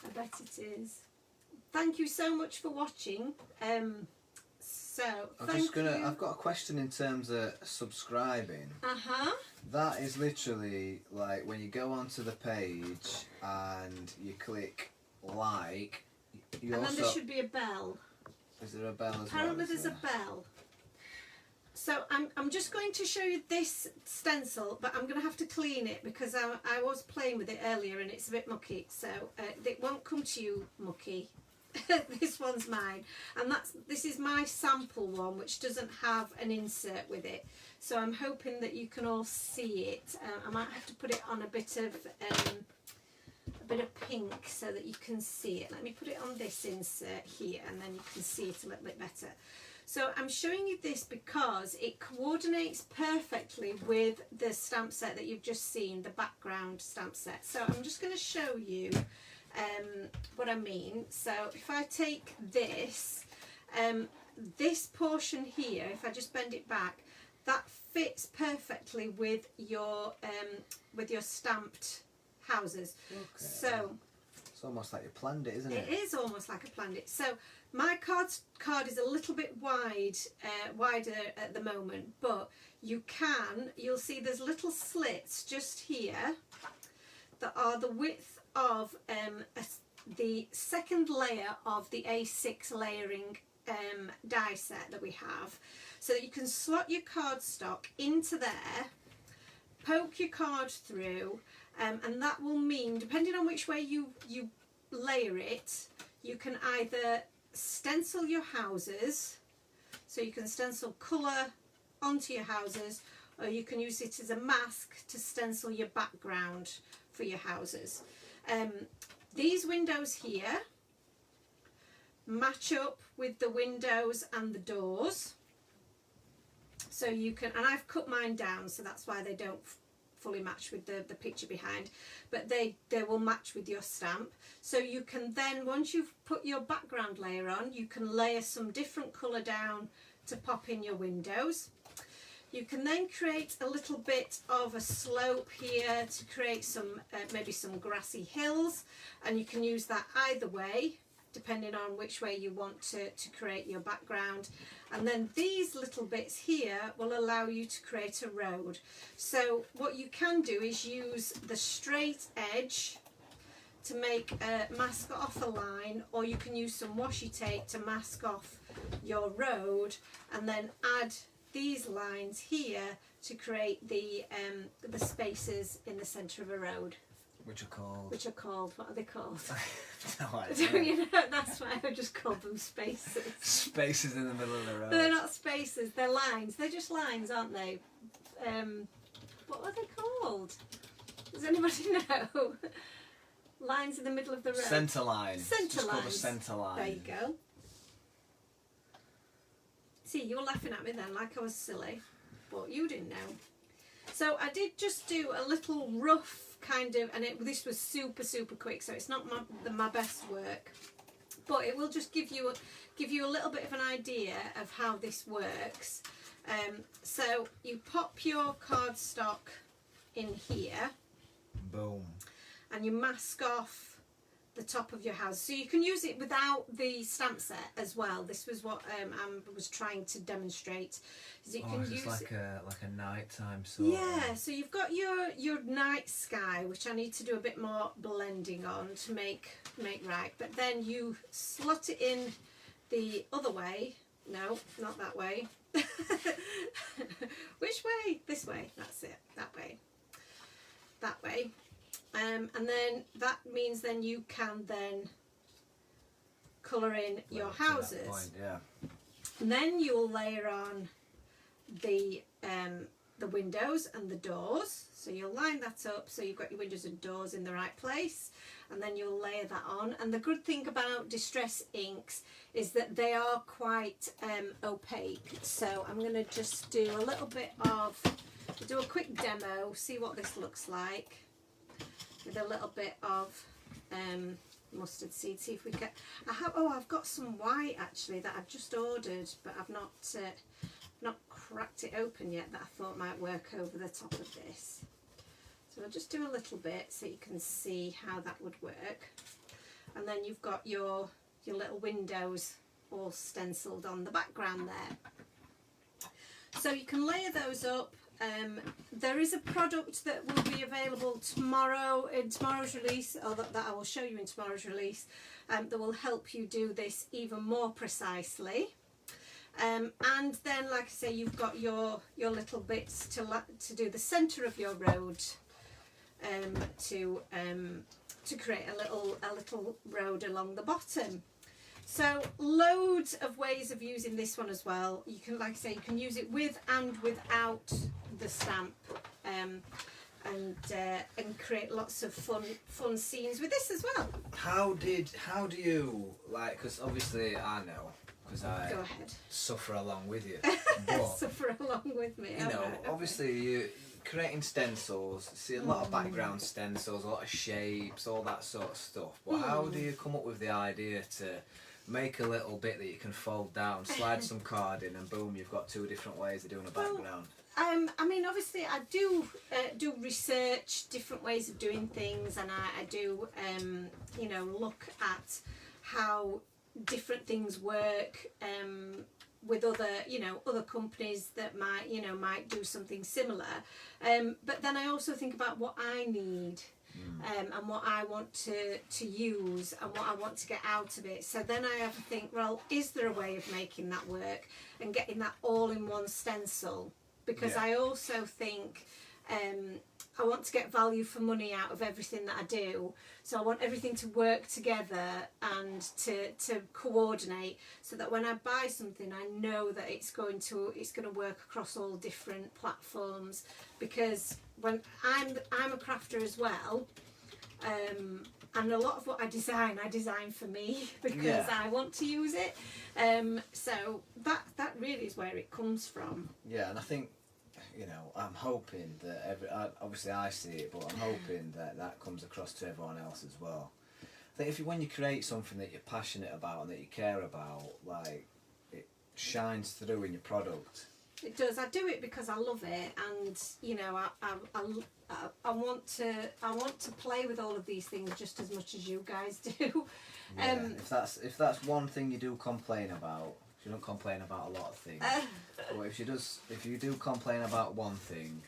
I bet it is. Thank you so much for watching. I've got
a question in terms of subscribing. That is literally like when you go onto the page and you click like.
And then there should be a bell.
Is there a bell as well?
Apparently there's a bell. So I'm just going to show you this stencil, but I'm going to have to clean it because I was playing with it earlier and it's a bit mucky. So it won't come to you mucky. this one's mine, and this is my sample one, which doesn't have an insert with it. So I'm hoping that you can all see it. I might have to put it on a bit of pink so that you can see it. Let me put it on this insert here, and then you can see it a little bit better. So I'm showing you this because it coordinates perfectly with the stamp set that you've just seen, the background stamp set. So I'm just going to show you what I mean. So if I take this, this portion here, if I just bend it back, that fits perfectly with your stamped houses.
Okay.
So
it's almost like you planned it, isn't it?
It is almost like I planned it. So my card is a little bit wider at the moment, but you'll see there's little slits just here that are the width of the second layer of the A6 layering die set that we have, so that you can slot your cardstock into there, poke your card through, and that will mean, depending on which way you layer it, you can either stencil your houses, so you can stencil colour onto your houses, or you can use it as a mask to stencil your background for your houses. These windows here match up with the windows and the doors, so you can, and I've cut mine down, so that's why they don't fully match with the picture behind, but they will match with your stamp. So you can then, once you've put your background layer on, you can layer some different colour down to pop in your windows. You can then create a little bit of a slope here to create some maybe some grassy hills, and you can use that either way depending on which way you want to create your background. And then these little bits here will allow you to create a road. So what you can do is use the straight edge to mask off a line, or you can use some washi tape to mask off your road, and then add these lines here to create the spaces in the centre of a road.
Which are called?
What are they called?
No
Do
idea.
you know? That's why I just called them spaces.
Spaces in the middle of the road.
They're not spaces, they're lines. They're just lines, aren't they? What are they called? Does anybody know? Lines in the middle of the road.
Centre lines.
Centre
Just called a
lines.
centre line.
There you go. See, you were laughing at me then like I was silly, but you didn't know. So I did just do a little rough kind of, and this was super quick, so it's not my best work, but it will just give you a little bit of an idea of how this works. So you pop your cardstock in here,
Boom.
and you mask off the top of your house, so you can use it without the stamp set as well. This was what Amber was trying to demonstrate. Is you can use
like a nighttime sort.
Yeah, so you've got your night sky, which I need to do a bit more blending on to make right. But then you slot it in the other way. No, not that way. Which way? This way. That's it. That way. That way. And then that means then you can then colour in your houses.
Point, yeah.
And then you'll layer on the windows and the doors. So you'll line that up so you've got your windows and doors in the right place, and then you'll layer that on. And the good thing about distress inks is that they are quite opaque. So I'm going to just do a little bit of, do a quick demo, see what this looks like with a little bit of mustard seed. See if we get. I've got some white actually that I've just ordered, but I've not cracked it open yet, that I thought might work over the top of this. So I'll just do a little bit so you can see how that would work. And then you've got your little windows all stenciled on the background there. So you can layer those up. There is a product that will be available tomorrow in tomorrow's release, or that I will show you in tomorrow's release, that will help you do this even more precisely. And then, like I say, you've got your little bits to do the centre of your road, to create a little road along the bottom. So loads of ways of using this one as well. You can, like I say, you can use it with and without the stamp, and create lots of fun scenes with this as well.
How do you, like, because obviously I know, because I
Go ahead.
suffer along with you. But,
Suffer along with me.
you know, obviously you creating stencils, see a lot of background stencils, a lot of shapes, all that sort of stuff. But how do you come up with the idea to make a little bit that you can fold down, slide some card in, and boom, you've got 2 different ways of doing a background?
I mean, obviously, I do research different ways of doing things, and I do, you know, look at how different things work with other, you know, other companies that might do something similar. But then I also think about what I need. And what I want to use and what I want to get out of it. So then I have to think, well, is there a way of making that work and getting that all in one stencil? Because I also think I want to get value for money out of everything that I do. So I want everything to work together and to coordinate, so that when I buy something, I know that it's going to work across all different platforms. Because when I'm a crafter as well, and a lot of what I design for me because I want to use it. So that really is where it comes from.
Yeah, and I think, you know, I'm hoping that obviously I see it, but I'm hoping that comes across to everyone else as well. I think when you create something that you're passionate about and that you care about, like, it shines through in your product.
It does. I do it because I love it, and you know, I want to play with all of these things just as much as you guys do.
Yeah, if that's one thing you do complain about, you don't complain about a lot of things. But if you do complain about one thing,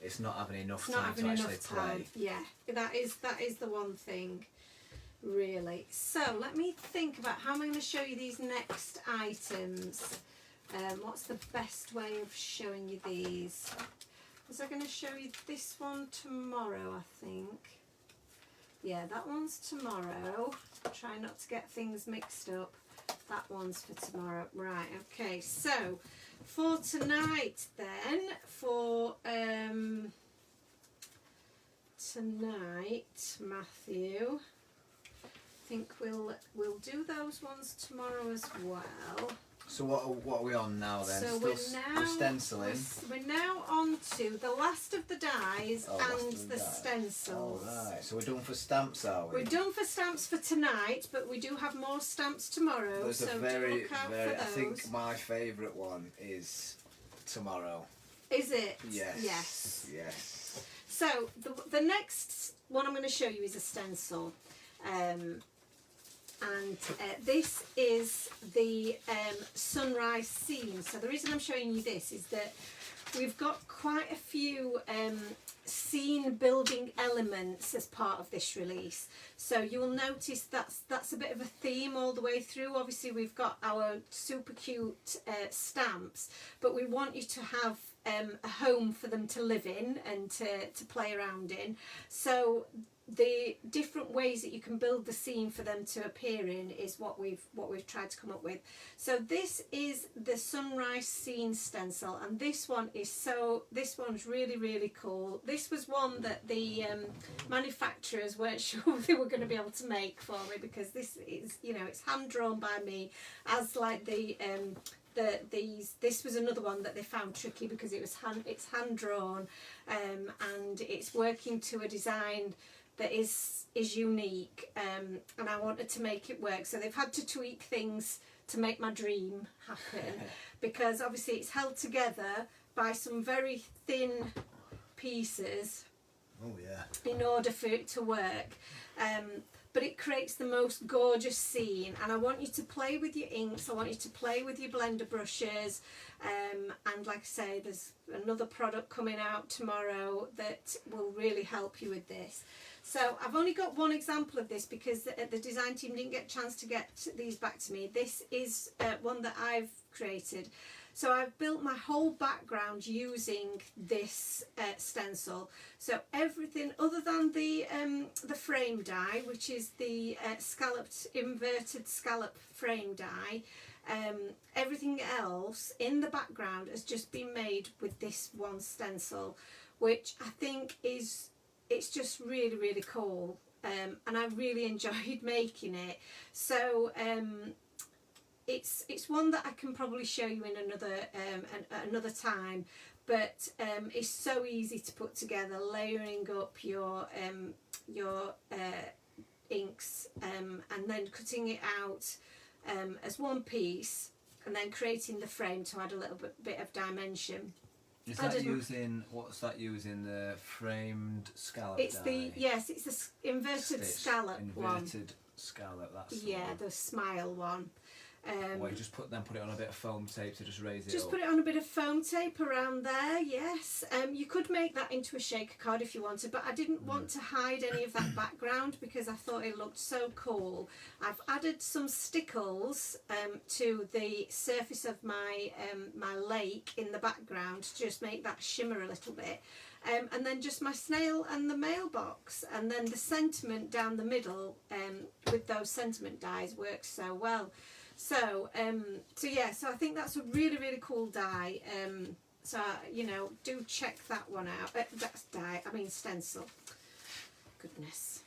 it's not having enough time to actually play.
Yeah, that is the one thing, really. So let me think about how I'm going to show you these next items. What's the best way of showing you these? Was I going to show you this one tomorrow, I think? Yeah, that one's tomorrow. Try not to get things mixed up. That one's for tomorrow. Right, okay. So, for tonight then, tonight, Matthew, I think we'll do those ones tomorrow as well.
So what are we on now then?
So
we're stenciling.
We're now on to the last of the dies and the stencils.
Oh, right. So we're done for stamps, are we?
We're done for stamps for tonight, but we do have more stamps tomorrow.
There's
so
a very,
look out
very.
for those.
I think my favourite one is tomorrow.
Is it?
Yes.
Yes.
Yes.
So the next one I'm going to show you is a stencil. And this is the sunrise scene. So the reason I'm showing you this is that we've got quite a few scene building elements as part of this release. So you will notice that's a bit of a theme all the way through. Obviously we've got our super cute stamps, but we want you to have a home for them to live in and to play around in. So the different ways that you can build the scene for them to appear in is what we've tried to come up with. So this is the sunrise scene stencil, and this one's really cool. This was one that the manufacturers weren't sure they were going to be able to make for me, because this is, you know, it's hand drawn by me, as like this was another one that they found tricky because it's hand drawn, and it's working to a design that is unique, and I wanted to make it work. So they've had to tweak things to make my dream happen, because obviously it's held together by some very thin pieces.
Oh yeah.
In order for it to work. But it creates the most gorgeous scene, and I want you to play with your inks, I want you to play with your blender brushes, and like I say, there's another product coming out tomorrow that will really help you with this. So I've only got one example of this because the design team didn't get a chance to get these back to me. This is one that I've created. So I've built my whole background using this stencil. So everything other than the frame die, which is the inverted scallop frame die, everything else in the background has just been made with this one stencil, which I think it's just really, really cool. And I really enjoyed making it. So it's one that I can probably show you in another time, but it's so easy to put together, layering up your inks and then cutting it out as one piece, and then creating the frame to add a little bit of dimension.
Is that using, what's that using, the framed scallop
it's
die?
It's the inverted scallop one.
Inverted scallop, that's the
Yeah,
one.
the smile one.
Well, you just put it on a bit of foam tape to just raise it
Just
up.
put it on a bit of foam tape around there, yes. You could make that into a shaker card if you wanted, but I didn't want to hide any of that background because I thought it looked so cool. I've added some stickles to the surface of my my lake in the background to just make that shimmer a little bit. And then just my snail and the mailbox, and then the sentiment down the middle with those sentiment dies works so well. So so I think that's a really, really cool die. So you know, do check that one out. That's die, I mean stencil. Goodness,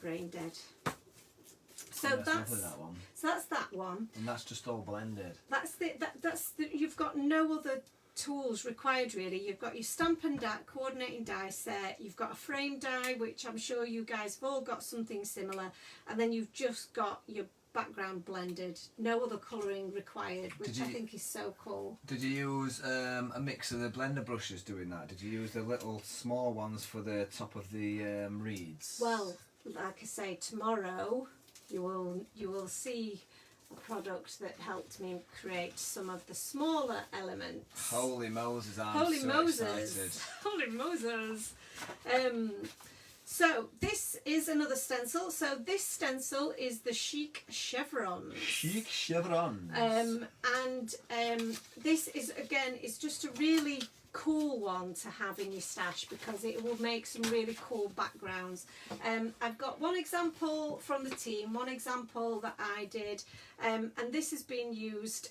brain dead. So
Yeah,
that's
that one.
So that's that one.
And that's just all blended.
That's the you've got no other tools required really. You've got your Stampin' Die coordinating die set, you've got a frame die, which I'm sure you guys have all got something similar, and then you've just got your background blended, no other colouring required, which I think is so cool.
Did you use a mix of the blender brushes doing that? Did you use the little small ones for the top of the reeds?
Well, like I say, tomorrow you will see a product that helped me create some of the smaller elements.
Holy Moses, I'm excited.
Holy Moses. So this is another stencil. So this stencil is the Chic Chevrons.
Chic Chevrons.
And this is, again, it's just a really cool one to have in your stash because it will make some really cool backgrounds. I've got one example from the team, one example that I did, and this has been used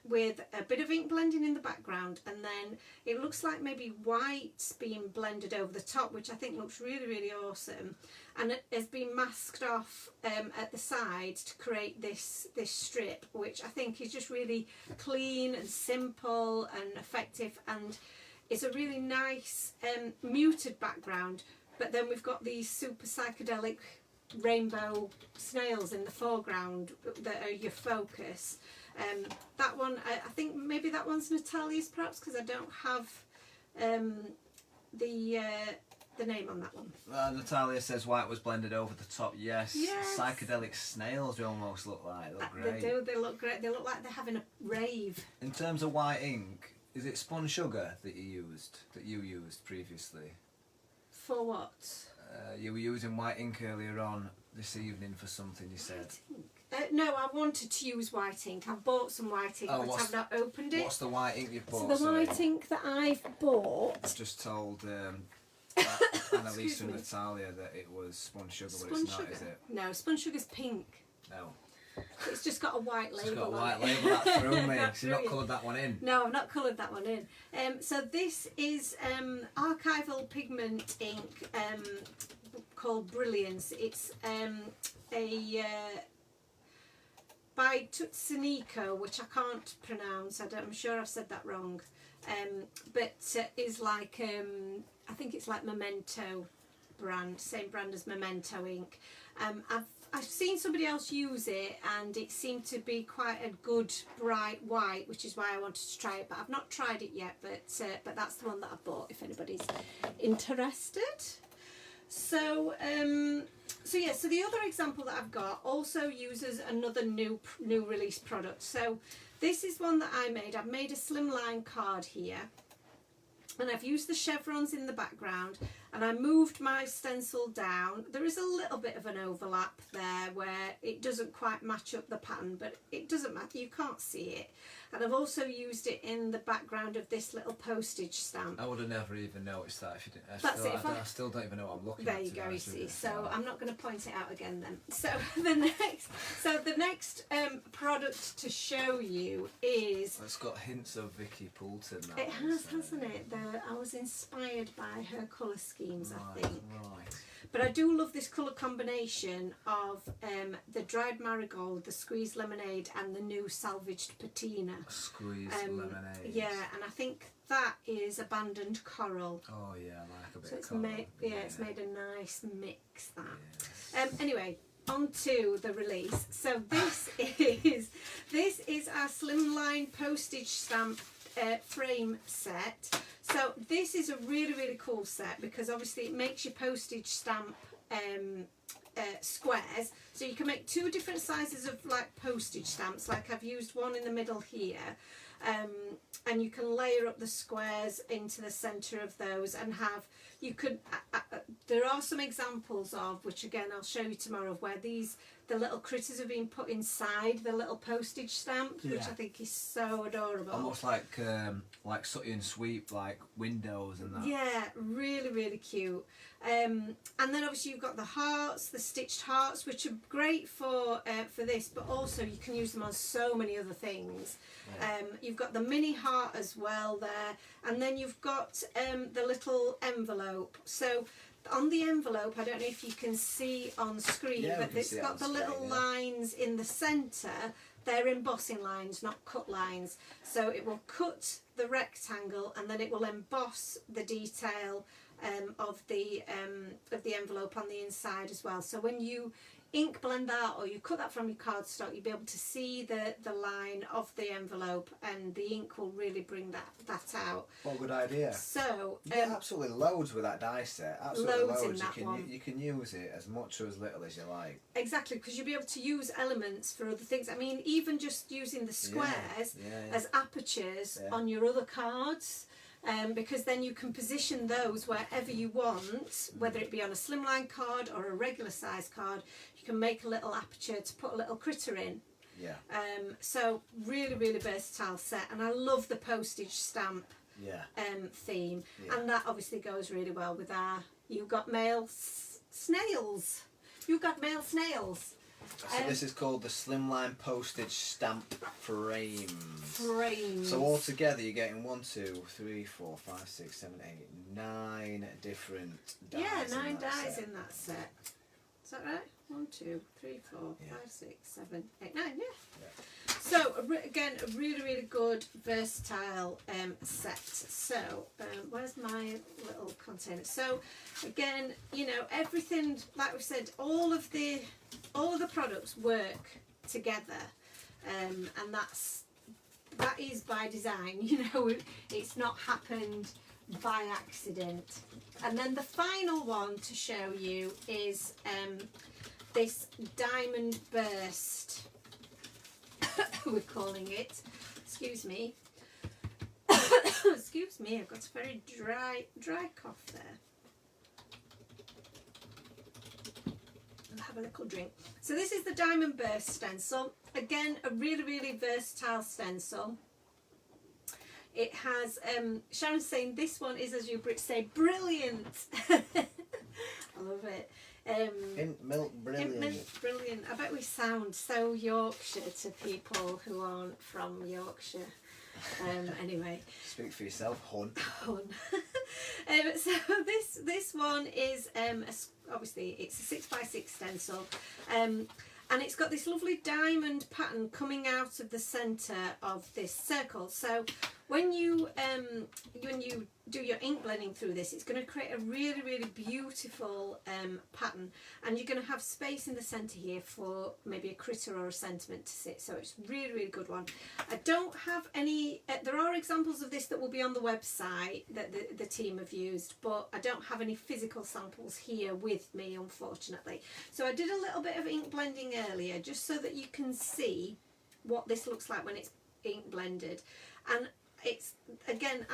with a bit of ink blending in the background, and then it looks like maybe white's being blended over the top, which I think looks really, really awesome, and it has been masked off at the side to create this strip, which I think is just really clean and simple and effective, and it's a really nice muted background, but then we've got these super psychedelic rainbow snails in the foreground that are your focus. That one, I think maybe that one's Natalia's perhaps, because I don't have the name on that one.
Natalia says white was blended over the top. Yes.
Yes.
Psychedelic snails they almost look like. They look great.
They do, they look great. They look like they're having a rave.
In terms of white ink, is it spun sugar that you used previously?
For what?
You were using white ink earlier on this evening for something, you said.
No, I wanted to use white ink. I've bought some white ink, but I've not opened it.
What's the white ink you've bought?
So the white ink that I've bought...
I've just told Annalise and Natalia that it was spun sugar, but it's not, is it?
No, spun sugar's pink.
No.
It's just got a white label.
It's got a white
on it.
label, that threw me. So you've not coloured that one in?
No, I've not coloured that one in. So this is Archival Pigment Ink called Brilliance. It's by Tutsuniko, which I can't pronounce. I'm sure I've said that wrong. But is like, I think it's like Memento brand, same brand as Memento ink. I've seen somebody else use it and it seemed to be quite a good bright white, which is why I wanted to try it, but I've not tried it yet, but that's the one that I bought if anybody's interested. So so the other example that I've got also uses another new release product. So this is one that I made. I've made a Slimline card here, and I've used the chevrons in the background, and I moved my stencil down. There is a little bit of an overlap there where it doesn't quite match up the pattern, but it doesn't matter, you can't see it. And I've also used it in the background of this little postage stamp.
I would have never even noticed that if you didn't. I still don't even know what I'm looking at.
There you go, you see. So I'm not going to point it out again then. So the next product to show you is...
It's got hints of Vicky Poulton.
It has, hasn't it? I was inspired by her colour schemes, I think.
Right.
But I do love this colour combination of the dried marigold, the squeezed lemonade, and the new salvaged patina.
Squeezed lemonade.
Yeah, and I think that is abandoned coral.
Oh yeah, I like a bit of
it's
coral.
it's made a nice mix. That.
Yes.
Anyway, on to the release. So this is our Slimline postage stamp frame set. So this is a really cool set because obviously it makes your postage stamp squares, so you can make two different sizes of like postage stamps. Like I've used one in the middle here, and you can layer up the squares into the center of those and have, you could there are some examples of, which again I'll show you tomorrow, of where the little critters have been put inside the little postage stamp, which I think is so adorable.
Almost like Sooty and Sweep, like windows and that.
Yeah, really cute. And then obviously you've got the hearts, the stitched hearts, which are great for this, but also you can use them on so many other things. Yeah. You've got the mini heart as well there, and then you've got the little envelope. So on the envelope, I don't know if you can see on screen, but it's got the little lines in the centre. They're embossing lines, not cut lines. So it will cut the rectangle and then it will emboss the detail of the envelope on the inside as well. So when you ink blend that, or you cut that from your cardstock, you'll be able to see the line of the envelope, and the ink will really bring that out.
What a good idea.
So
you get absolutely loads with that die set. Absolutely loads.
In that
you can use it as much or as little as you like.
Exactly, because you'll be able to use elements for other things. I mean, even just using the squares as apertures on your other cards. Because then you can position those wherever you want, whether it be on a slimline card or a regular size card. You can make a little aperture to put a little critter in.
Yeah.
So really versatile set, and I love the postage stamp theme, and that obviously goes really well with our You've Got Mail snails. You've Got Mail snails.
So this is called the Slimline Postage Stamp Frames.
Frames.
So altogether you're getting 1, 2, 3, 4, 5, 6, 7, 8, 9 different dies.
Yeah, 9 dies in that set. Is that right? 1, 2, 3, 4, 5, 6, 7, 8, 9. Yeah. So again, a really good versatile set. So where's my little container? So again, you know, everything, like we said, all of the products work together, and that is by design. You know, it's not happened by accident. And then the final one to show you is this diamond burst. We're calling it. Excuse me. Excuse me. I've got a very dry cough there. I'll have a little drink. So this is the diamond burst stencil. Again, a really versatile stencil. It has Sharon's saying this one is, as you say, brilliant. I love it.
Milk brilliant.
Brilliant. I bet we sound so Yorkshire to people who aren't from Yorkshire. Anyway. Speak
for yourself, hun.
Hun. So this one is obviously it's a 6x6 stencil, and it's got this lovely diamond pattern coming out of the centre of this circle. So when you do your ink blending through this, it's going to create a really beautiful pattern, and you're going to have space in the centre here for maybe a critter or a sentiment to sit. So it's really good one. I don't have any, there are examples of this that will be on the website that the team have used, but I don't have any physical samples here with me, unfortunately. So I did a little bit of ink blending earlier just so that you can see what this looks like when it's ink blended. And it's, again,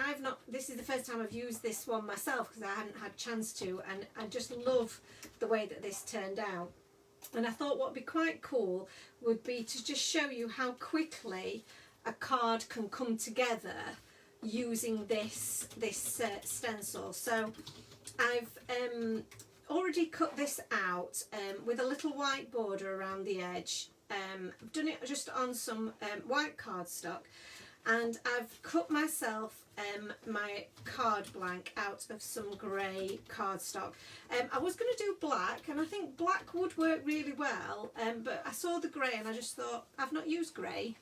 this is the first time I've used this one myself because I hadn't had a chance to, and I just love the way that this turned out. And I thought what would be quite cool would be to just show you how quickly a card can come together using this stencil. So I've already cut this out with a little white border around the edge. I've done it just on some white cardstock, and I've cut myself my card blank out of some grey cardstock. I was going to do black, and I think black would work really well, but I saw the grey and I just thought, I've not used grey.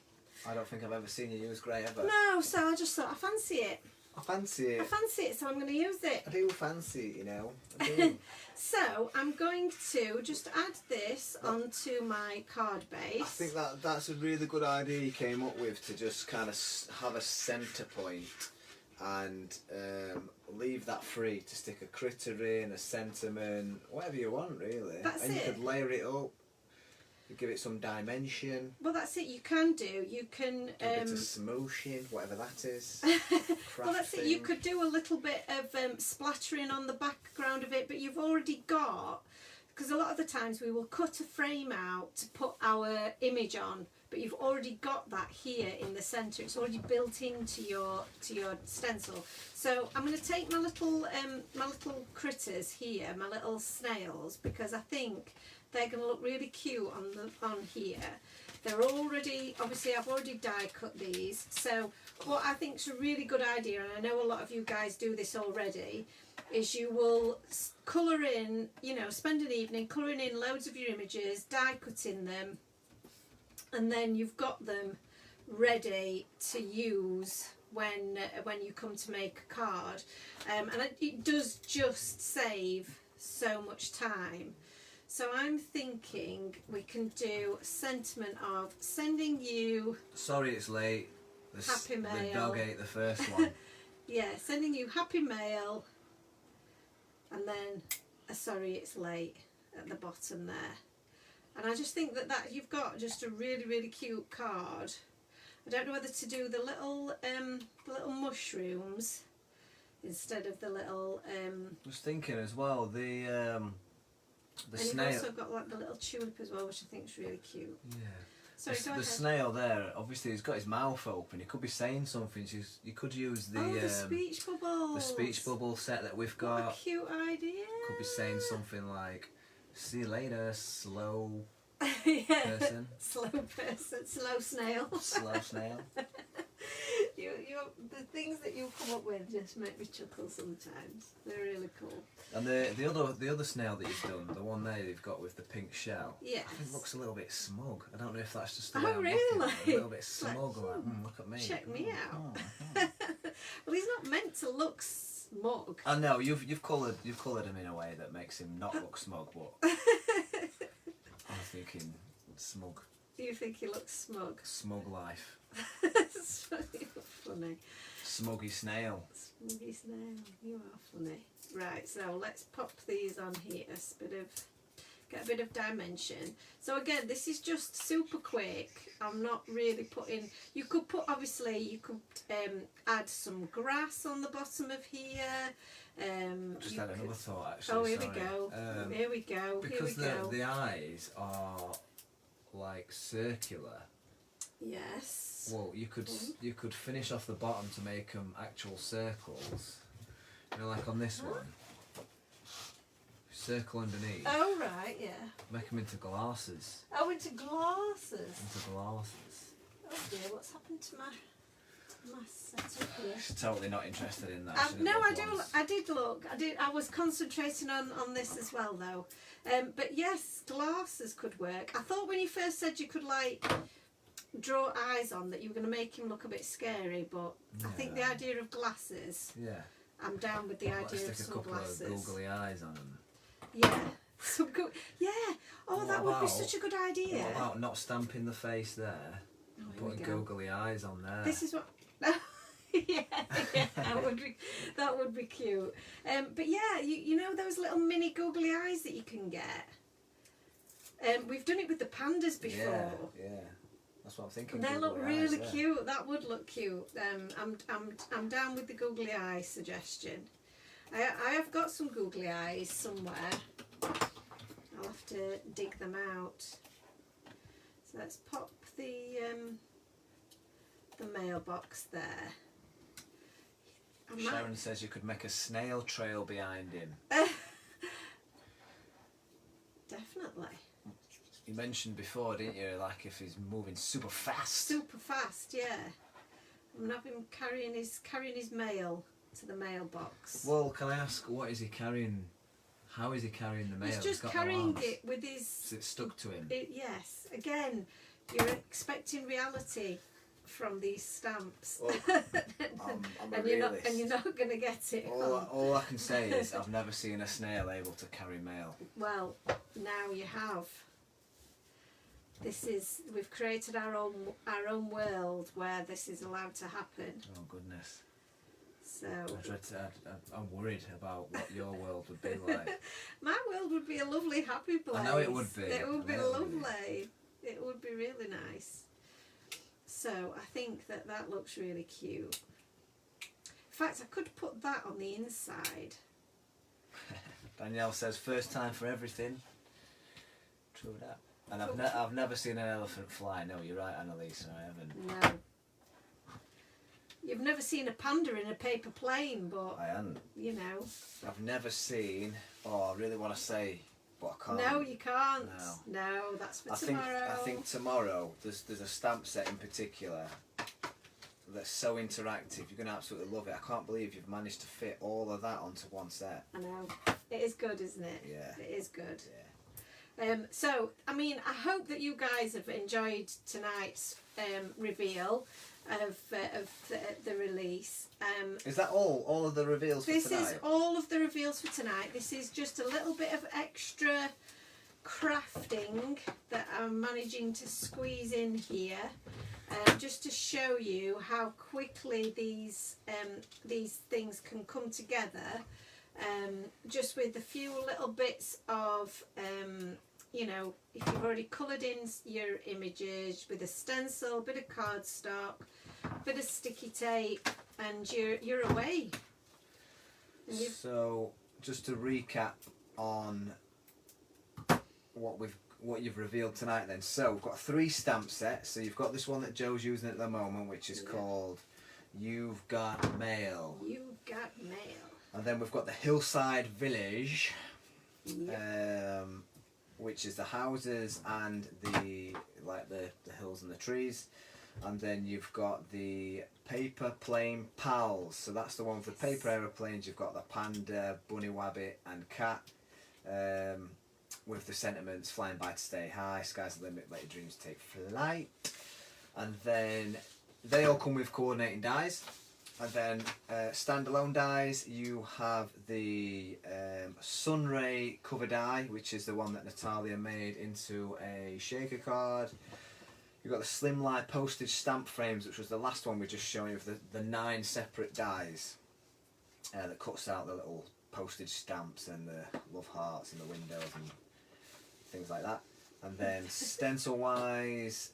I don't think I've ever seen you use grey ever.
No, so I just thought, I fancy it.
I fancy it.
I fancy it, so I'm going to use it.
I do fancy it, you know. I do.
So I'm going to just add this onto my card base.
I think that's a really good idea you came up with, to just kind of have a centre point and leave that free to stick a critter in, a sentiment, whatever you want really.
That's
and you
it.
could layer it up, you give it some dimension.
Well, that's it. You can do. You can.
Give it a smooshing, whatever that is.
Well, that's it. You could do a little bit of splattering on the background of it, but you've already got, because a lot of the times we will cut a frame out to put our image on, but you've already got that here in the centre. It's already built into your stencil. So I'm going to take my little critters here, my little snails, because I think they're going to look really cute on here. They're already, obviously I've already die cut these, so what I think is a really good idea, and I know a lot of you guys do this already, is you will colour in, you know, spend an evening colouring in loads of your images, die cutting them, and then you've got them ready to use when you come to make a card. And it does just save so much time. So I'm thinking we can do a sentiment of sending you...
Sorry it's late.
Happy mail.
The dog ate the first one.
Yeah, sending you happy mail, and then a sorry it's late at the bottom there. And I just think that you've got just a really, really cute card. I don't know whether to do the little mushrooms instead of the little...
I was thinking as well, the
and
snail.
you've also got like the little tulip as well, which I think is really cute.
Yeah.
Sorry, go
The
ahead.
snail there, obviously he's got his mouth open, he could be saying something, so you could use
the speech bubbles.
the speech bubble set that we've
What a
got.
cute idea.
Could be saying something like, see you later, slow
Yeah.
person.
Slow person, slow snail.
Slow snail.
The things that you come up with just make me chuckle sometimes. They're really cool.
And the other snail that you've done, the one there you've got with the pink shell,
Yes.
I think looks a little bit smug. I don't know if that's just the
Oh,
way I'm
really?
looking at it. A little bit
Like,
smug, like, look at me.
check me out.
oh.
Well, he's not meant to look smug.
I know you've coloured him in a way that makes him not look smug, but I'm thinking smug.
You think he looks smug?
Smug life.
It's funny.
Smuggy snail.
Smuggy snail, you are funny. Right, so let's pop these on here. Get a bit of dimension. So again, this is just super quick. I'm not really putting... You could add some grass on the bottom of here.
Just had another thought actually.
Oh, here
sorry.
we go. Here we go.
Because
Here we go.
the eyes are like circular.
Yes.
Well, you could finish off the bottom to make them actual circles. You know, like on this one. Circle underneath.
Oh, right, yeah.
Make them into glasses.
Oh, into glasses.
Into glasses.
Oh dear, what's happened to my setup here?
She's totally not interested in that. She didn't
No,
look
I do.
once.
I did look. I was concentrating on this as well, though. But yes, glasses could work. I thought when you first said you could like draw eyes on that you were going to make him look a bit scary, but I think the
Yeah.
idea of glasses.
Yeah.
I'm down with the
Let's
idea of
stick a couple of
sunglasses.
googly eyes on them.
Yeah. Some good. Yeah. Oh,
What
that would be
about-
such a good idea.
What about not stamping the face there?
Oh, here
Putting
we go.
googly eyes on there.
This is what. yeah, that would be cute. But yeah, you know those little mini googly eyes that you can get. We've done it with the pandas before.
Yeah, yeah. That's what I'm thinking.
They look
Googly
really
eyes, yeah.
cute. That would look cute. I'm down with the googly eyes suggestion. I have got some googly eyes somewhere. I'll have to dig them out. So let's pop the mailbox there.
Sharon says you could make a snail trail behind him.
Definitely.
You mentioned before, didn't you, like if he's moving super fast.
Super fast, yeah. I'm gonna have him carrying his mail to the mailbox.
Well, can I ask, what is he carrying? How is he carrying the mail?
He's just
got
carrying
no
it with his...
Is it stuck to him?
Yes. Again, you're expecting reality from these stamps.
Well, I'm a
and
realist.
you're not going to get it.
All I can say is I've never seen a snail able to carry mail.
Well, now you have. We've created our own world where this is allowed to happen.
Oh goodness.
So
I'm worried about what your world would be like.
my world would be a lovely, happy place.
I know it would be.
It would be lovely. It would be really nice. So I think that looks really cute. In fact, I could put that on the inside.
Danielle says first time for everything. True that. And I've never seen an elephant fly. No, you're right, Annalisa. I haven't.
No. You've never seen a panda in a paper plane, but
I haven't.
You know.
I've never seen. Oh, I really want to say, but I can't.
No, you can't.
No,
that's for tomorrow.
I think tomorrow there's a stamp set in particular that's so interactive. You're going to absolutely love it. I can't believe you've managed to fit all of that onto one set.
I know. It is good, isn't it?
Yeah.
It is good.
Yeah.
So, I mean, I hope that you guys have enjoyed tonight's reveal of the release.
Is that all of the reveals for tonight?
This is all of the reveals for tonight. This is just a little bit of extra crafting that I'm managing to squeeze in here, just to show you how quickly these things can come together. Just with a few little bits of, you know, if you've already coloured in your images with a stencil, a bit of cardstock, a bit of sticky tape, and you're away. And
so, just to recap on what you've revealed tonight then. So, we've got 3 stamp sets. So, you've got this one that Joe's using at the moment, which is called You've Got Mail.
You've Got Mail.
And then we've got the Hillside Village,
Yep.
which is the houses and the hills and the trees. And then you've got the Paper Plane Pals. So that's the one with the paper aeroplanes. You've got the panda, bunny wabbit and cat, with the sentiments flying by to stay high, sky's the limit, let your dreams take flight. And then they all come with coordinating dies. And then standalone dies, you have the Sunray cover die, which is the one that Natalia made into a shaker card. You've got the Slimline Postage stamp frames, which was the last one we just showed you, with the 9 separate dies that cuts out the little postage stamps and the love hearts and the windows and things like that. And then stencil wise,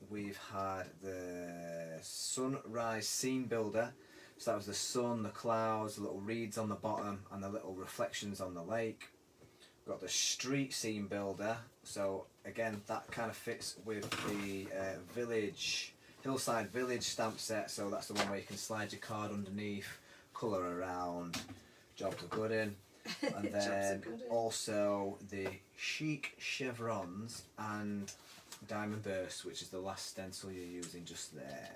we've had the Sunrise Scene Builder. So that was the sun, the clouds, the little reeds on the bottom and the little reflections on the lake. We've got the Street Scene Builder. So again, that kind of fits with the Hillside Village stamp set. So that's the one where you can slide your card underneath, colour around, jobs are good in. And then also the Chic Chevrons and Diamond Burst, which is the last stencil you're using just there.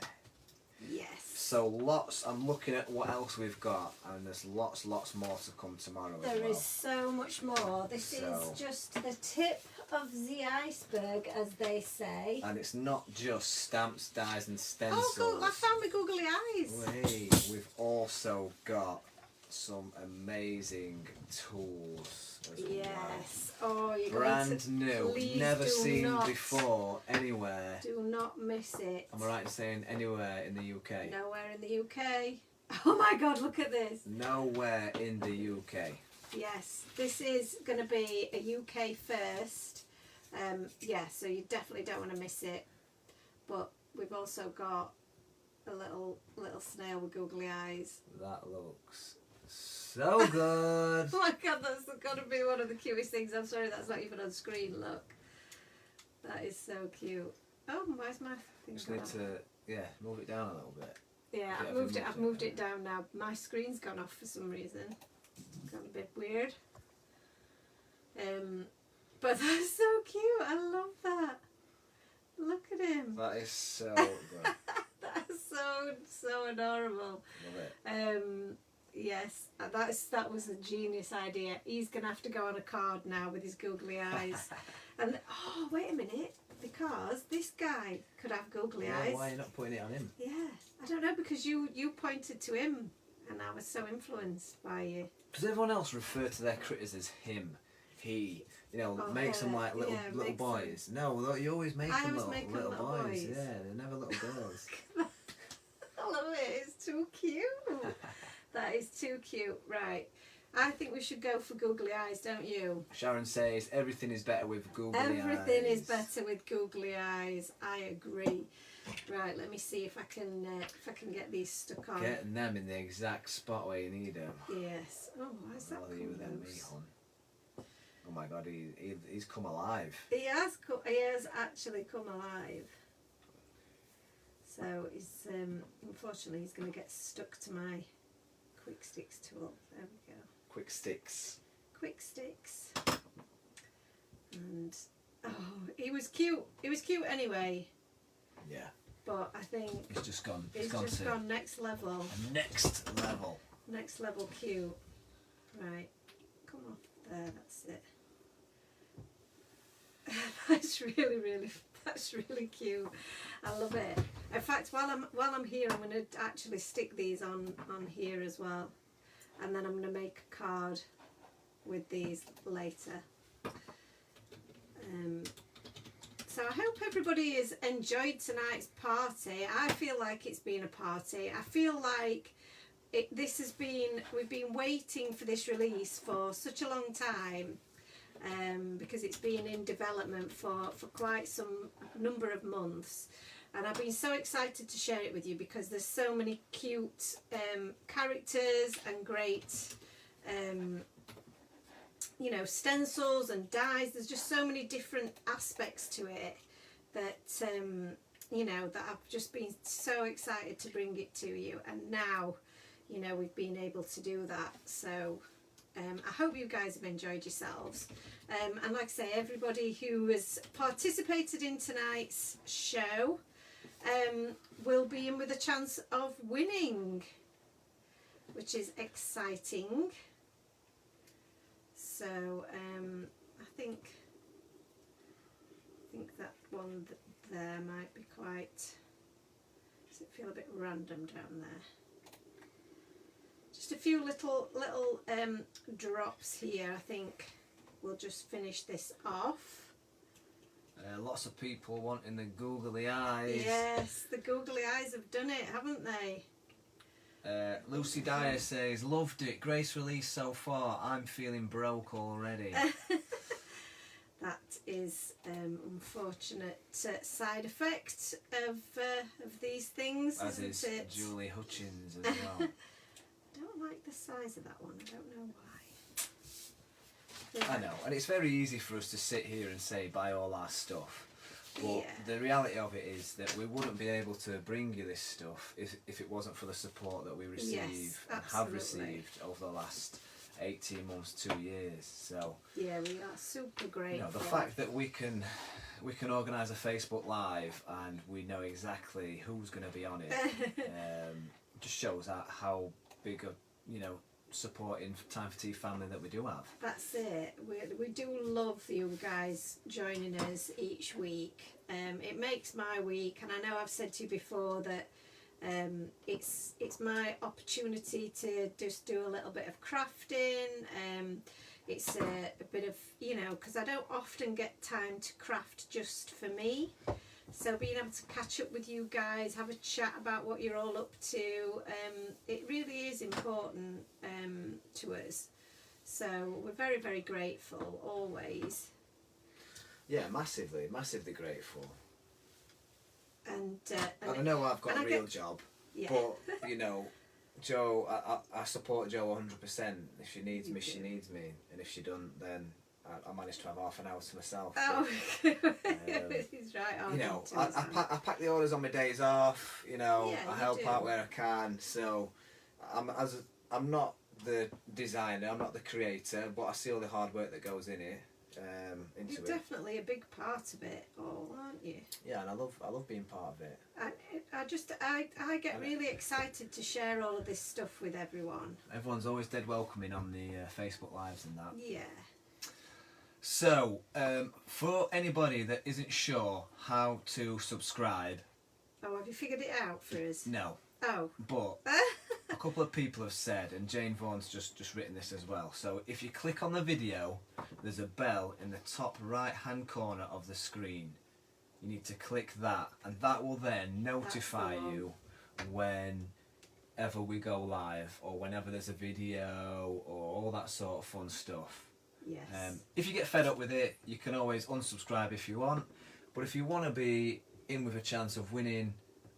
Yes.
So lots, I'm looking at what else we've got, and there's lots more to come tomorrow as well.
There is so much more. This is just the tip of the iceberg, as they say.
And it's not just stamps, dies and stencils.
Oh, I found my googly eyes.
Wait, we've also got some amazing tools as well.
Yes. Oh, you're
brand
going to,
new, never seen before anywhere.
Do not miss it.
Am I right in saying anywhere in the UK?
Nowhere in the UK. Oh my God, look at this.
Nowhere in the UK.
Yes, this is going to be a UK first. Yeah, so you definitely don't want to miss it. but we've also got a little snail with googly eyes.
That looks so good.
Oh my god, that's got to be one of the cutest things. I'm sorry, that's not even on screen. Look, that is so cute. Oh, where's my thing?
Just need to move it down a little bit.
Yeah, I've moved it down now. My screen's gone off for some reason. It's gone a bit weird. But that's so cute. I love that. Look at him.
That is so good.
That's so adorable.
Love it.
Yes, that was a genius idea. He's gonna have to go on a card now with his googly eyes. And oh, wait a minute, because this guy could have googly eyes.
Why are you not putting it on him?
Yeah, I don't know, because you pointed to him, and I was so influenced by you.
Because everyone else refer to their critters as him, he. You know, makes them like little boys. No, you always make them little boys. Yeah, they're never little girls.
I love it. It's too cute. That is too cute. Right. I think we should go for googly eyes, don't you?
Sharon says everything is better with googly eyes.
Everything is better with googly eyes. I agree. Right. Let me see if I can get these stuck on.
Getting them in the exact spot where you need them.
Yes. Oh, why's that come loose?
Oh my god, he's come alive.
He has actually come alive. So he's unfortunately he's going to get stuck to my quick sticks tool. There we go.
Quick sticks.
Quick sticks. And oh, he was cute. He was cute anyway.
Yeah.
But I think
he's just gone.
He's just gone next level.
Next level.
Next level cute. Right. Come on. There. That's it. That's really cute. I love it. In fact, while I'm here, I'm going to actually stick these on here as well, and then I'm going to make a card with these later. So I hope everybody has enjoyed tonight's party. I feel like it's been a party. I feel like we've been waiting for this release for such a long time. Because it's been in development for quite some number of months, and I've been so excited to share it with you because there's so many cute characters and great stencils and dies. There's just so many different aspects to it that that I've just been so excited to bring it to you, and now we've been able to do that. So I hope you guys have enjoyed yourselves, and like I say, everybody who has participated in tonight's show will be in with a chance of winning, which is exciting. So I think that one there might be quite, does it feel a bit random down there? Just a few little drops here. I think we'll just finish this off.
Lots of people wanting the googly eyes.
Yes, the googly eyes have done it, haven't they?
Lucy Dyer says, loved it. Grace release so far. I'm feeling broke already.
That is unfortunate side effect of these things,
as
isn't
is
it?
Julie Hutchins as well.
I don't like the size of that one. I don't know why.
I know, and it's very easy for us to sit here and say buy all our stuff, but the reality of it is that we wouldn't be able to bring you this stuff if it wasn't for the support that we receive and have received over the last 18 months, 2 years. So
yeah, we are super grateful.
The fact that we can organise a Facebook Live and we know exactly who's going to be on it just shows how big a supporting Time for Tea family that we do have. That's
it. We do love you guys joining us each week. It makes my week, and I know I've said to you before that it's my opportunity to just do a little bit of crafting. It's a bit of, because I don't often get time to craft just for me. So being able to catch up with you guys, have a chat about what you're all up to, it really is important to us. So we're very, very grateful, always.
Yeah, massively, massively grateful.
And
I know I've got a real job,
yeah.
but you know, Jo, I support Jo 100%. If she needs me, she needs me, and if she doesn't, then I managed to have half an hour to myself.
Oh, he's right.
You know, I pack the orders on my days off. You know,
Yeah,
I
you
help
do.
out where I can. So, I'm not the designer, I'm not the creator, but I see all the hard work that goes in it. Into
You're
it.
definitely a big part of it all, aren't you?
Yeah, and I love being part of it.
I get really excited to share all of this stuff with everyone.
Everyone's always dead welcoming on the Facebook Lives and that.
Yeah.
So, for anybody that isn't sure how to subscribe...
Oh, have you figured it out for us?
No.
Oh.
But a couple of people have said, and Jane Vaughan's just written this as well, so if you click on the video, there's a bell in the top right hand corner of the screen. You need to click that, and that will then notify you whenever we go live, or whenever there's a video, or all that sort of fun stuff.
Yes.
If you get fed up with it, you can always unsubscribe if you want, but if you want to be in with a chance of winning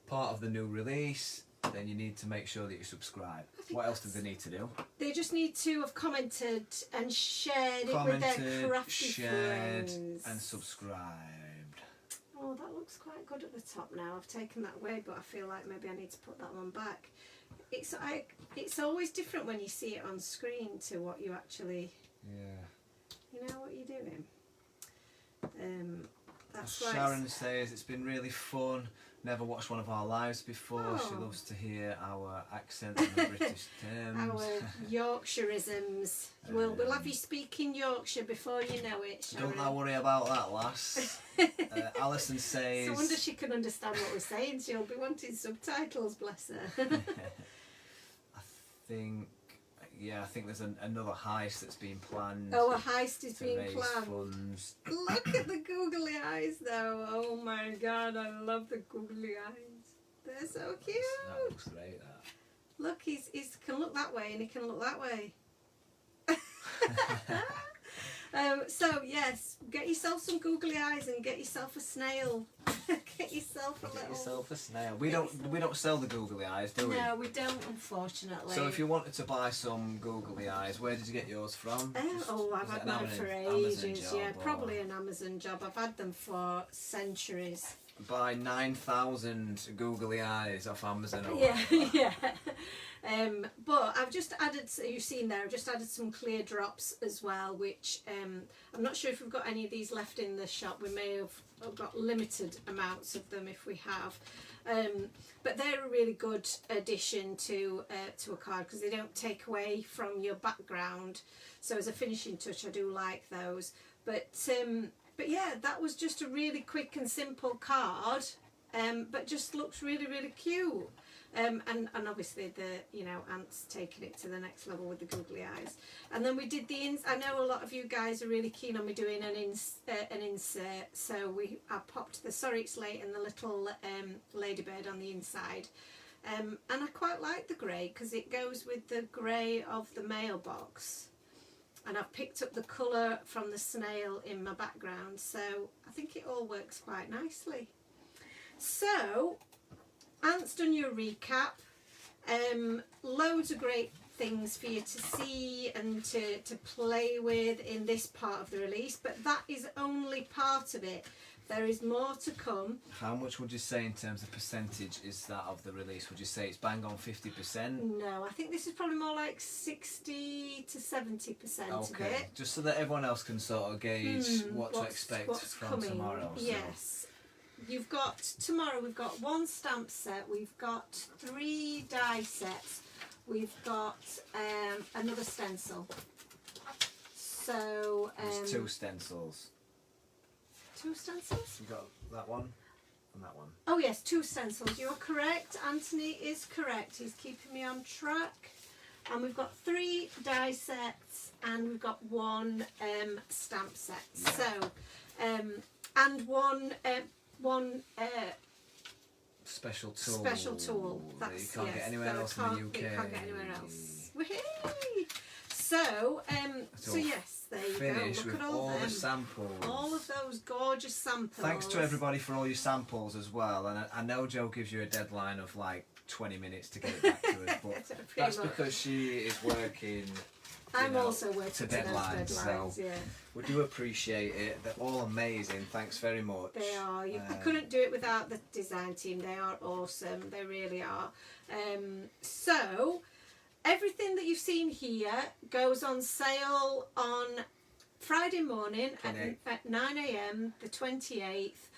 part of the new release, then you need to make sure that you subscribe. What else do they need to do?
They just need to have commented and shared it with their crafty friends.
and subscribed.
Oh, that looks quite good at the top now. I've taken that away, but I feel like maybe I need to put that one back. It's always different when you see it on screen to what you actually...
Yeah.
You know what you're doing. That's
As Sharon says, it's been really fun. Never watched one of our lives before. She loves to hear our accents and the British terms.
Our Yorkshireisms. We'll have you speaking Yorkshire before you know it, Sharon.
Don't I worry about that, lass. Alison says...
No wonder she can understand what we're saying. She'll be wanting subtitles, bless her.
I think there's another heist that's been planned.
Oh, a heist is being
raise
planned.
Funds.
Look at the googly eyes, though. Oh my God, I love the googly eyes. They're so cute.
That looks great, that.
Look, he can look that way and he can look that way. So yes, get yourself some googly eyes and get yourself a snail. Get yourself
a snail. We don't sell the googly eyes, do we?
No, we don't, unfortunately.
So if you wanted to buy some googly eyes, where did you get yours from?
I've had mine for ages. Yeah, probably an Amazon job. I've had them for centuries.
Buy 9,000 googly eyes off Amazon.
Yeah. But I've just added, you've seen there, I've just added some clear drops as well, which I'm not sure if we've got any of these left in the shop. We may have got limited amounts of them if we have. But they're a really good addition to a card because they don't take away from your background. So as a finishing touch, I do like those. But yeah, that was just a really quick and simple card, but just looks really, really cute. And obviously Ant's taking it to the next level with the googly eyes. And then we did I know a lot of you guys are really keen on me doing an insert, so I popped the Sorry It's Late and the little ladybird on the inside. And I quite like the grey because it goes with the grey of the mailbox. And I've picked up the colour from the snail in my background, so I think it all works quite nicely. So, Ant's done your recap. Loads of great things for you to see and to play with in this part of the release, but that is only part of it. There is more to come.
How much would you say in terms of percentage is that of the release? Would you say it's bang on 50%?
No, I think this is probably more like 60 to 70% of it.
Just so that everyone else can sort of gauge what to expect from
coming.
tomorrow. So.
Yes. Tomorrow we've got one stamp set, we've got 3 die sets, we've got another stencil. So...
There's 2 stencils.
2 stencils?
You've got that one and that one.
Oh yes, 2 stencils. You're correct. Anthony is correct. He's keeping me on track. And we've got 3 die sets and we've got 1 stamp set. Yeah. So, and one
special tool.
Special tool.
That you can't get anywhere else in the UK.
You can't get anywhere else. Woohoo! So yes, there you go.
Finish
Look
with
at all
all
them.
the samples.
All of those gorgeous samples.
Thanks to everybody for all your samples as well. And I know Jo gives you a deadline of like 20 minutes to get it back to us, but that's because she is working.
I'm also working
to deadlines,
so yeah.
We do appreciate it. They're all amazing. Thanks very much.
They are. I couldn't do it without the design team. They are awesome. They really are. So everything that you've seen here goes on sale on Friday morning at 9 a.m. the 28th.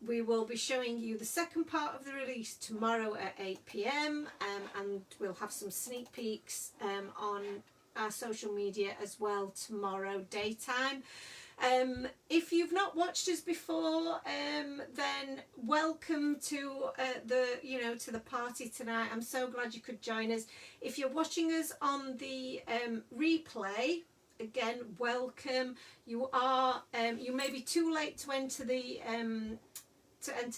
We will be showing you the second part of the release tomorrow at 8 p.m. And we'll have some sneak peeks on our social media as well tomorrow daytime. If you've not watched us before, then welcome to to the party tonight. I'm so glad you could join us. If you're watching us on the replay, again, welcome. You may be too late to enter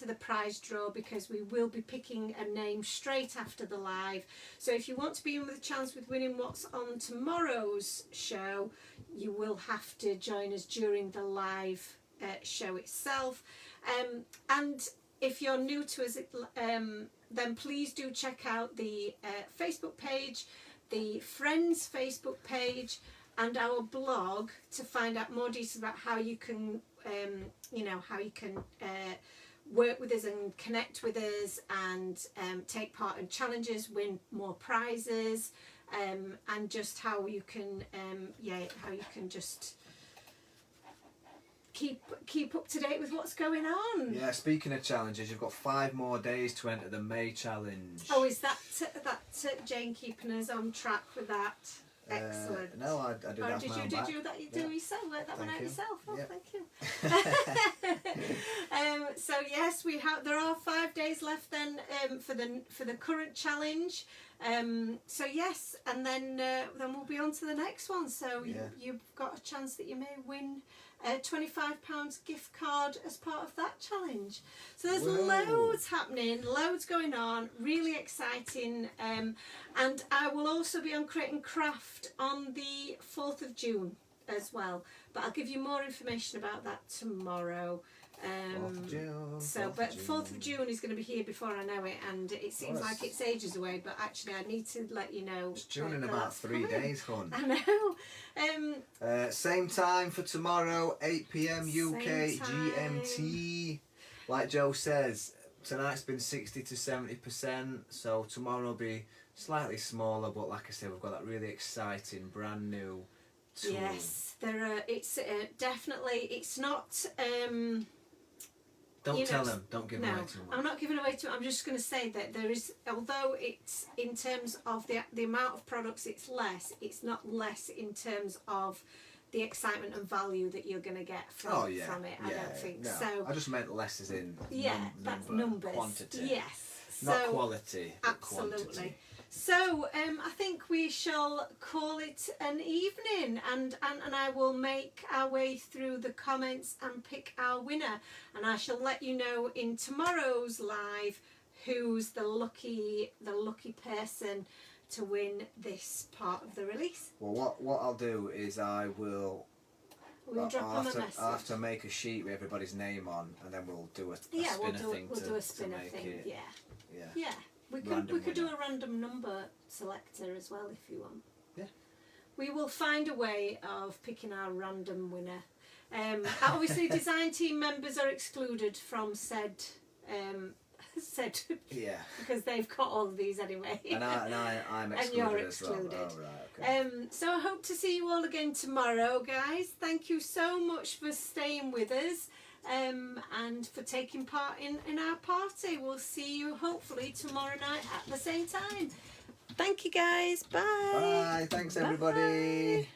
the prize draw because we will be picking a name straight after the live. So if you want to be in with a chance with winning what's on tomorrow's show, you will have to join us during the live show itself. And if you're new to us, then please do check out the Facebook page, the Friends Facebook page, and our blog to find out more details about how you can, work with us and connect with us and take part in challenges, win more prizes, and just how you can just keep up to date with what's going on.
Yeah, speaking of challenges, you've got 5 more days to enter the May challenge.
Oh, is that Jane keeping us on track with that? Excellent.
No, I did that.
Did you yourself work that one out yourself? Oh,
yep.
Thank you. So yes, there are 5 days left then for the current challenge. So yes, and then we'll be on to the next one. So you've got a chance that you may win a £25 gift card as part of that challenge. So there's loads happening, loads going on, really exciting. And I will also be on Create and Craft on the 4th of June as well. But I'll give you more information about that tomorrow.
4th of June,
But 4th of June is going to be here before I know it, and it seems like it's ages away, but actually I need to let you know.
It's June in about 3 days, hon.
I know.
Same time for tomorrow, 8 p.m. UK GMT. Like Jo says, tonight's been 60 to 70%, so tomorrow will be slightly smaller, but like I said, we've got that really exciting brand new tool.
Yes, it's definitely, it's not...
Don't tell them. Don't give away too much.
I'm not giving away too much. I'm just going to say that there is, although it's in terms of the amount of products, it's less. It's not less in terms of the excitement and value that you're going to get from it. I don't think so.
I just meant less as in
numbers,
quantity.
Yes,
not quality.
Absolutely.
Quantity.
So I think we shall call it an evening, and I will make our way through the comments and pick our winner, and I shall let you know in tomorrow's live who's the lucky person to win this part of the release.
Well, what I'll do is I will.
We'll drop them a message.
I'll have to make a sheet with everybody's name on, and then we'll do a spinner thing.
We'll do a spinner thing. Yeah. We could do a random number selector as well if you want.
Yeah.
We will find a way of picking our random winner. Obviously, design team members are excluded from said because they've got all of these anyway.
And I'm excluded
and you're
as well.
excluded.
Oh, right, okay.
So I hope to see you all again tomorrow, guys. Thank you so much for staying with us. And for taking part in our party. We'll see you hopefully tomorrow night at the same time. Thank you, guys. Bye.
Bye. Thanks, everybody.
Bye.